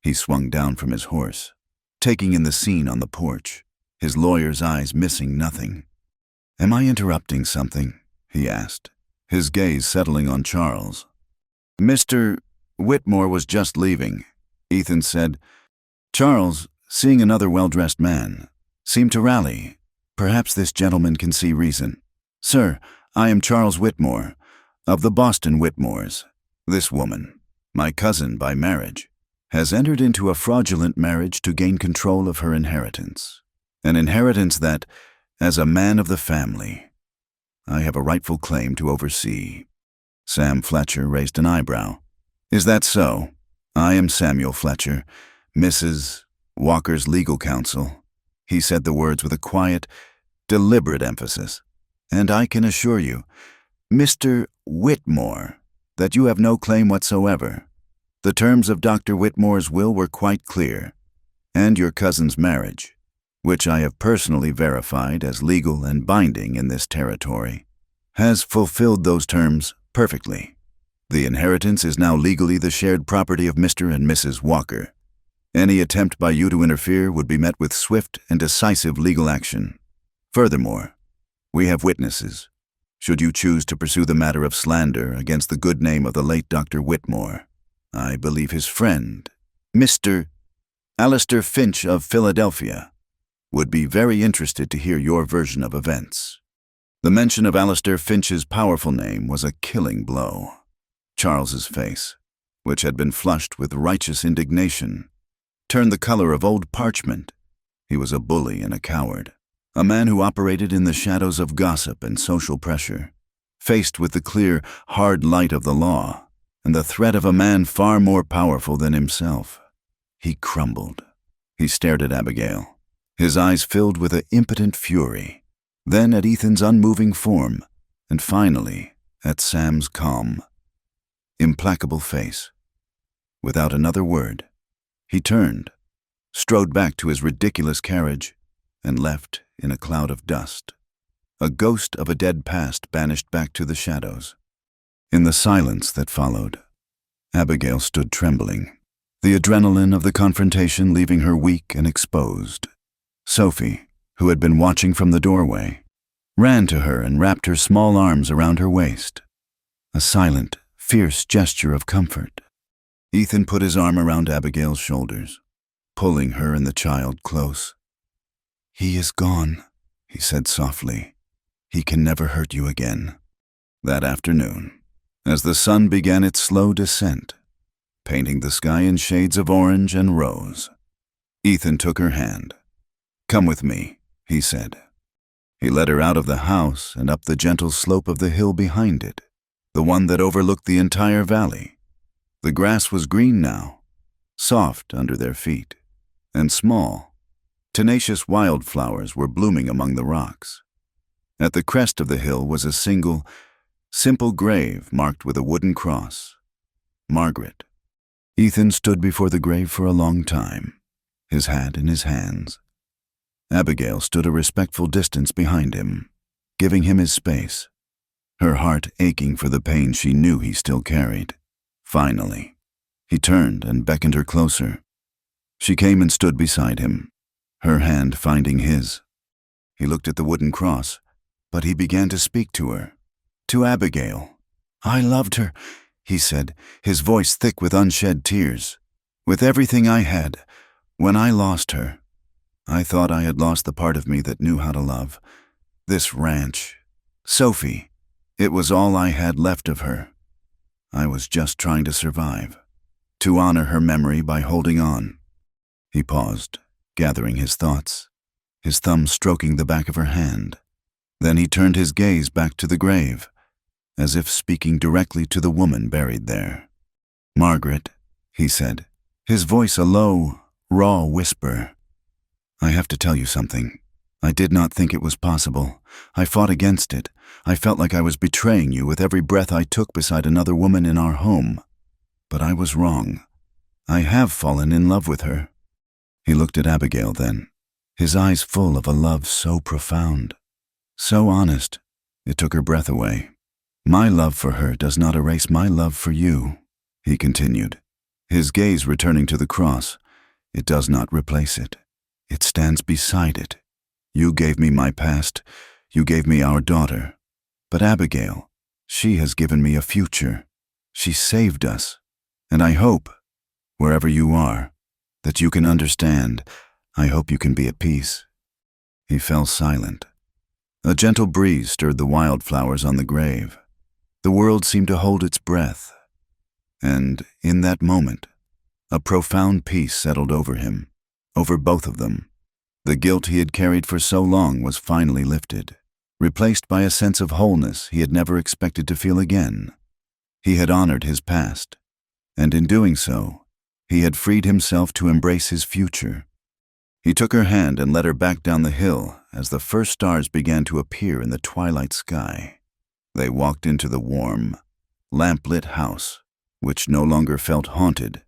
Speaker 1: He swung down from his horse, taking in the scene on the porch, his lawyer's eyes missing nothing. Am I interrupting something? He asked, his gaze settling on Charles. Mr. Whitmore was just leaving, Ethan said. Charles, seeing another well-dressed man, seemed to rally. Perhaps this gentleman can see reason. Sir, I am Charles Whitmore, of the Boston Whitmores. This woman, my cousin by marriage, has entered into a fraudulent marriage to gain control of her inheritance. An inheritance that, as a man of the family, I have a rightful claim to oversee. Sam Fletcher raised an eyebrow. Is that so? I am Samuel Fletcher, Mrs. Walker's legal counsel. He said the words with a quiet, deliberate emphasis. And I can assure you, Mr. Whitmore, that you have no claim whatsoever. The terms of Dr. Whitmore's will were quite clear, and your cousin's marriage, which I have personally verified as legal and binding in this territory, has fulfilled those terms perfectly. The inheritance is now legally the shared property of Mr. and Mrs. Walker. Any attempt by you to interfere would be met with swift and decisive legal action. Furthermore, we have witnesses, should you choose to pursue the matter of slander against the good name of the late Dr. Whitmore. I believe his friend, Mr. Alistair Finch of Philadelphia, would be very interested to hear your version of events. The mention of Alistair Finch's powerful name was a killing blow. Charles's face, which had been flushed with righteous indignation, turned the color of old parchment. He was a bully and a coward, a man who operated in the shadows of gossip and social pressure. Faced with the clear, hard light of the law and the threat of a man far more powerful than himself, he crumbled. He stared at Abigail, his eyes filled with an impotent fury, then at Ethan's unmoving form, and finally at Sam's calm, implacable face. Without another word, he turned, strode back to his ridiculous carriage, and left in a cloud of dust, a ghost of a dead past banished back to the shadows. In the silence that followed, Abigail stood trembling, the adrenaline of the confrontation leaving her weak and exposed. Sophie, who had been watching from the doorway, ran to her and wrapped her small arms around her waist, a silent, fierce gesture of comfort. Ethan put his arm around Abigail's shoulders, pulling her and the child close. "He is gone," he said softly. "He can never hurt you again." That afternoon, as the sun began its slow descent, painting the sky in shades of orange and rose, Ethan took her hand. "Come with me," he said. He led her out of the house and up the gentle slope of the hill behind it, the one that overlooked the entire valley. The grass was green now, soft under their feet, and small, tenacious wildflowers were blooming among the rocks. At the crest of the hill was a single, simple grave marked with a wooden cross. Margaret. Ethan stood before the grave for a long time, his hat in his hands. Abigail stood a respectful distance behind him, giving him his space, her heart aching for the pain she knew he still carried. Finally, he turned and beckoned her closer. She came and stood beside him, her hand finding his. He looked at the wooden cross, but he began to speak to her, to Abigail. "I loved her," he said, his voice thick with unshed tears. "With everything I had, when I lost her, I thought I had lost the part of me that knew how to love. This ranch, Sophie, it was all I had left of her. I was just trying to survive, to honor her memory by holding on." He paused, gathering his thoughts, his thumb stroking the back of her hand. Then he turned his gaze back to the grave, as if speaking directly to the woman buried there. "Margaret," he said, his voice a low, raw whisper. "I have to tell you something. I did not think it was possible. I fought against it. I felt like I was betraying you with every breath I took beside another woman in our home. But I was wrong. I have fallen in love with her." He looked at Abigail then, his eyes full of a love so profound, so honest, it took her breath away. "My love for her does not erase my love for you," he continued, his gaze returning to the cross. "It does not replace it. It stands beside it. You gave me my past. You gave me our daughter. But Abigail, she has given me a future. She saved us. And I hope, wherever you are, that you can understand. I hope you can be at peace." He fell silent. A gentle breeze stirred the wildflowers on the grave. The world seemed to hold its breath. And in that moment, a profound peace settled over him, over both of them. The guilt he had carried for so long was finally lifted, replaced by a sense of wholeness he had never expected to feel again. He had honored his past, and in doing so, he had freed himself to embrace his future. He took her hand and led her back down the hill as the first stars began to appear in the twilight sky. They walked into the warm, lamp-lit house, which no longer felt haunted,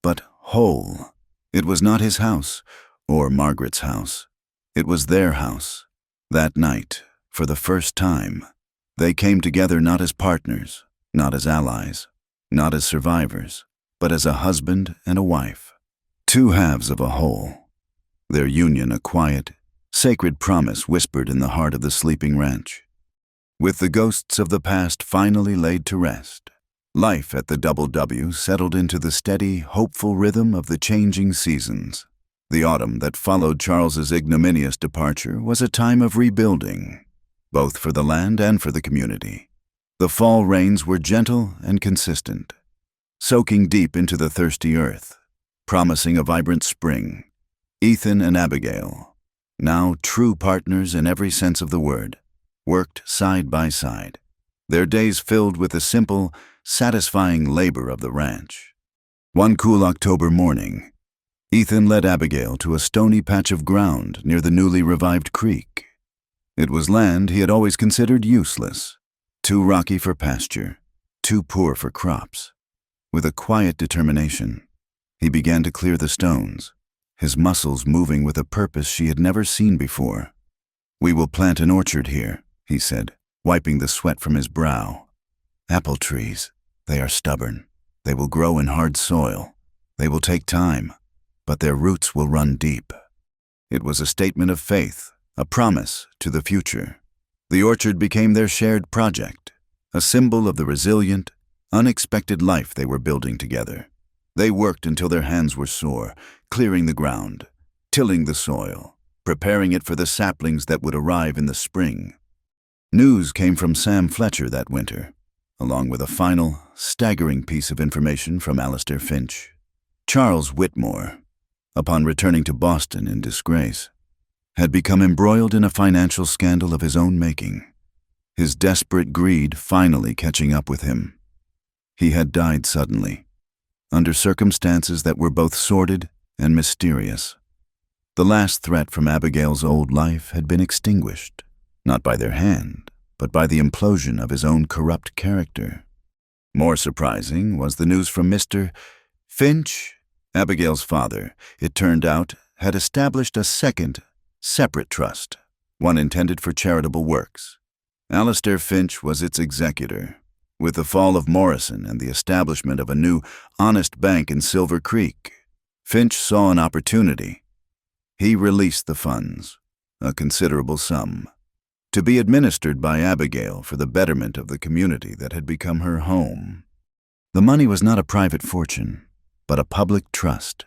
Speaker 1: but whole. It was not his house, or Margaret's house. It was their house. That night, for the first time, they came together not as partners, not as allies, not as survivors, but as a husband and a wife, two halves of a whole. Their union a quiet, sacred promise whispered in the heart of the sleeping ranch. With the ghosts of the past finally laid to rest, life at the Double W settled into the steady, hopeful rhythm of the changing seasons. The autumn that followed Charles's ignominious departure was a time of rebuilding. both for the land and for the community. The fall rains were gentle and consistent, soaking deep into the thirsty earth, promising a vibrant spring. Ethan and Abigail, now true partners in every sense of the word, worked side by side, their days filled with the simple, satisfying labor of the ranch. One cool October morning, Ethan led Abigail to a stony patch of ground near the newly revived creek. It was land he had always considered useless, too rocky for pasture, too poor for crops. With a quiet determination, he began to clear the stones, his muscles moving with a purpose she had never seen before. "We will plant an orchard here," he said, wiping the sweat from his brow. "Apple trees, they are stubborn. They will grow in hard soil. They will take time, but their roots will run deep." It was a statement of faith, a promise to the future. The orchard became their shared project, a symbol of the resilient, unexpected life they were building together. They worked until their hands were sore, clearing the ground, tilling the soil, preparing it for the saplings that would arrive in the spring. News came from Sam Fletcher that winter, along with a final, staggering piece of information from Alistair Finch. Charles Whitmore, upon returning to Boston in disgrace, had become embroiled in a financial scandal of his own making, his desperate greed finally catching up with him. He had died suddenly, under circumstances that were both sordid and mysterious. The last threat from Abigail's old life had been extinguished, not by their hand, but by the implosion of his own corrupt character. More surprising was the news from Mr. Finch. Abigail's father, it turned out, had established a second, separate trust, one intended for charitable works. Alistair Finch was its executor. With the fall of Morrison and the establishment of a new, honest bank in Silver Creek, Finch saw an opportunity. He released the funds, a considerable sum, to be administered by Abigail for the betterment of the community that had become her home. The money was not a private fortune, but a public trust.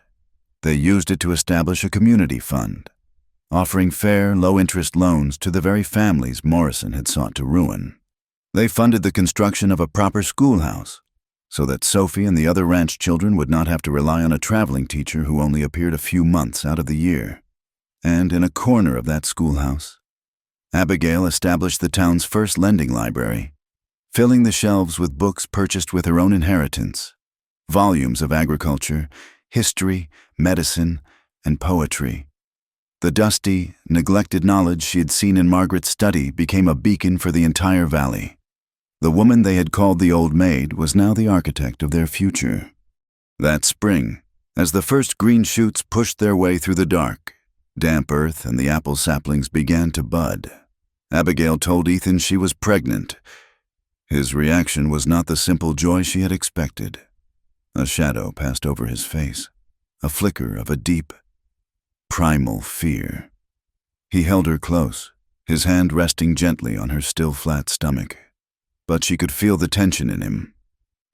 Speaker 1: They used it to establish a community fund, offering fair, low-interest loans to the very families Morrison had sought to ruin. They funded the construction of a proper schoolhouse, so that Sophie and the other ranch children would not have to rely on a traveling teacher who only appeared a few months out of the year. And in a corner of that schoolhouse, Abigail established the town's first lending library, filling the shelves with books purchased with her own inheritance, volumes of agriculture, history, medicine, and poetry. The dusty, neglected knowledge she had seen in Margaret's study became a beacon for the entire valley. The woman they had called the Old Maid was now the architect of their future. That spring, as the first green shoots pushed their way through the dark, damp earth and the apple saplings began to bud, Abigail told Ethan she was pregnant. His reaction was not the simple joy she had expected. A shadow passed over his face, a flicker of a deep, primal fear. He held her close, his hand resting gently on her still flat stomach. But she could feel the tension in him,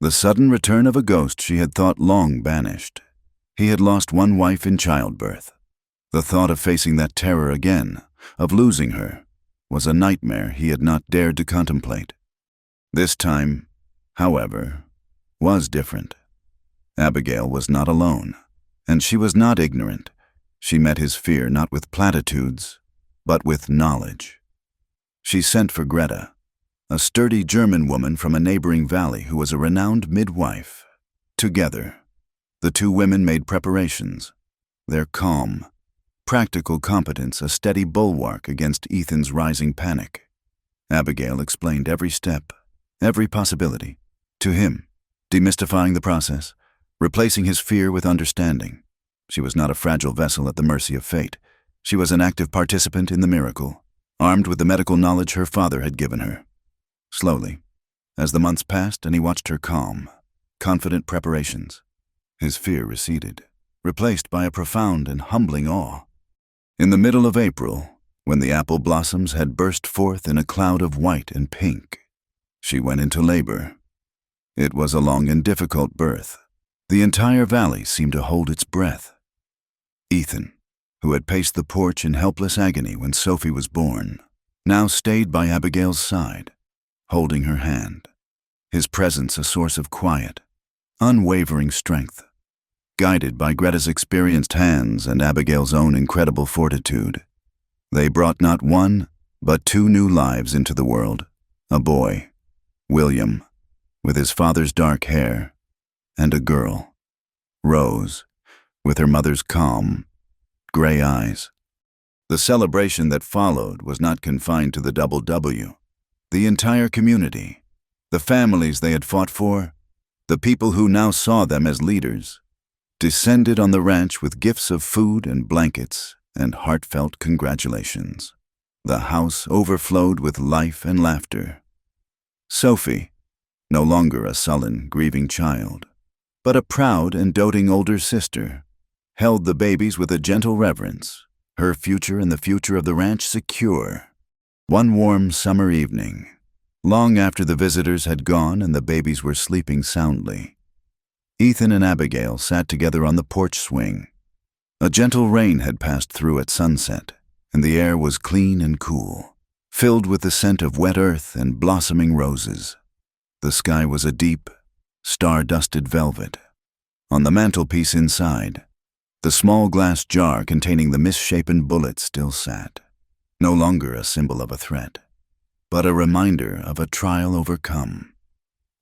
Speaker 1: the sudden return of a ghost she had thought long banished. He had lost one wife in childbirth. The thought of facing that terror again, of losing her, was a nightmare he had not dared to contemplate. This time, however, was different. Abigail was not alone, and she was not ignorant. She met his fear not with platitudes, but with knowledge. She sent for Greta, a sturdy German woman from a neighboring valley who was a renowned midwife. Together, the two women made preparations, their calm, practical competence a steady bulwark against Ethan's rising panic. Abigail explained every step, every possibility, to him, demystifying the process, replacing his fear with understanding. She was not a fragile vessel at the mercy of fate. She was an active participant in the miracle, armed with the medical knowledge her father had given her. Slowly, as the months passed and he watched her calm, confident preparations, his fear receded, replaced by a profound and humbling awe. In the middle of April, when the apple blossoms had burst forth in a cloud of white and pink, she went into labor. It was a long and difficult birth. The entire valley seemed to hold its breath. Ethan, who had paced the porch in helpless agony when Sophie was born, now stayed by Abigail's side, holding her hand, his presence a source of quiet, unwavering strength. Guided by Greta's experienced hands and Abigail's own incredible fortitude, they brought not one, but two new lives into the world. A boy, William, with his father's dark hair, and a girl, Rose, with her mother's calm, gray eyes. The celebration that followed was not confined to the Double W. The entire community, the families they had fought for, the people who now saw them as leaders, descended on the ranch with gifts of food and blankets and heartfelt congratulations. The house overflowed with life and laughter. Sophie, no longer a sullen, grieving child, but a proud and doting older sister, held the babies with a gentle reverence, her future and the future of the ranch secure. One warm summer evening, long after the visitors had gone and the babies were sleeping soundly, Ethan and Abigail sat together on the porch swing. A gentle rain had passed through at sunset, and the air was clean and cool, filled with the scent of wet earth and blossoming roses. The sky was a deep, star-dusted velvet. On the mantelpiece inside, the small glass jar containing the misshapen bullet still sat, no longer a symbol of a threat, but a reminder of a trial overcome,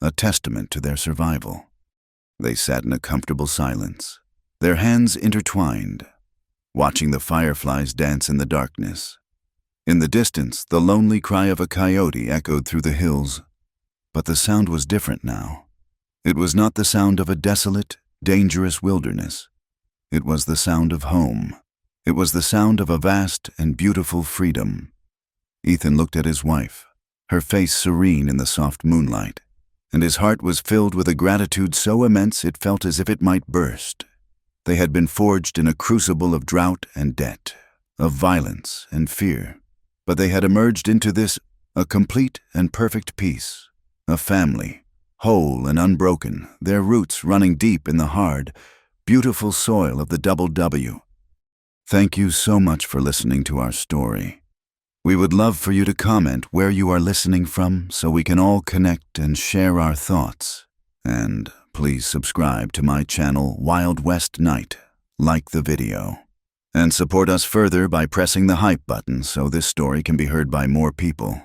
Speaker 1: a testament to their survival. They sat in a comfortable silence, their hands intertwined, watching the fireflies dance in the darkness. In the distance, the lonely cry of a coyote echoed through the hills, but the sound was different now. It was not the sound of a desolate, dangerous wilderness. It was the sound of home. It was the sound of a vast and beautiful freedom. Ethan looked at his wife, her face serene in the soft moonlight, and his heart was filled with a gratitude so immense it felt as if it might burst. They had been forged in a crucible of drought and debt, of violence and fear, but they had emerged into this, a complete and perfect peace, a family, whole and unbroken, their roots running deep in the hard, beautiful soil of the Double W. Thank you so much for listening to our story. We would love for you to comment where you are listening from so we can all connect and share our thoughts. And please subscribe to my channel Wild West Night, like the video, and support us further by pressing the hype button so this story can be heard by more people.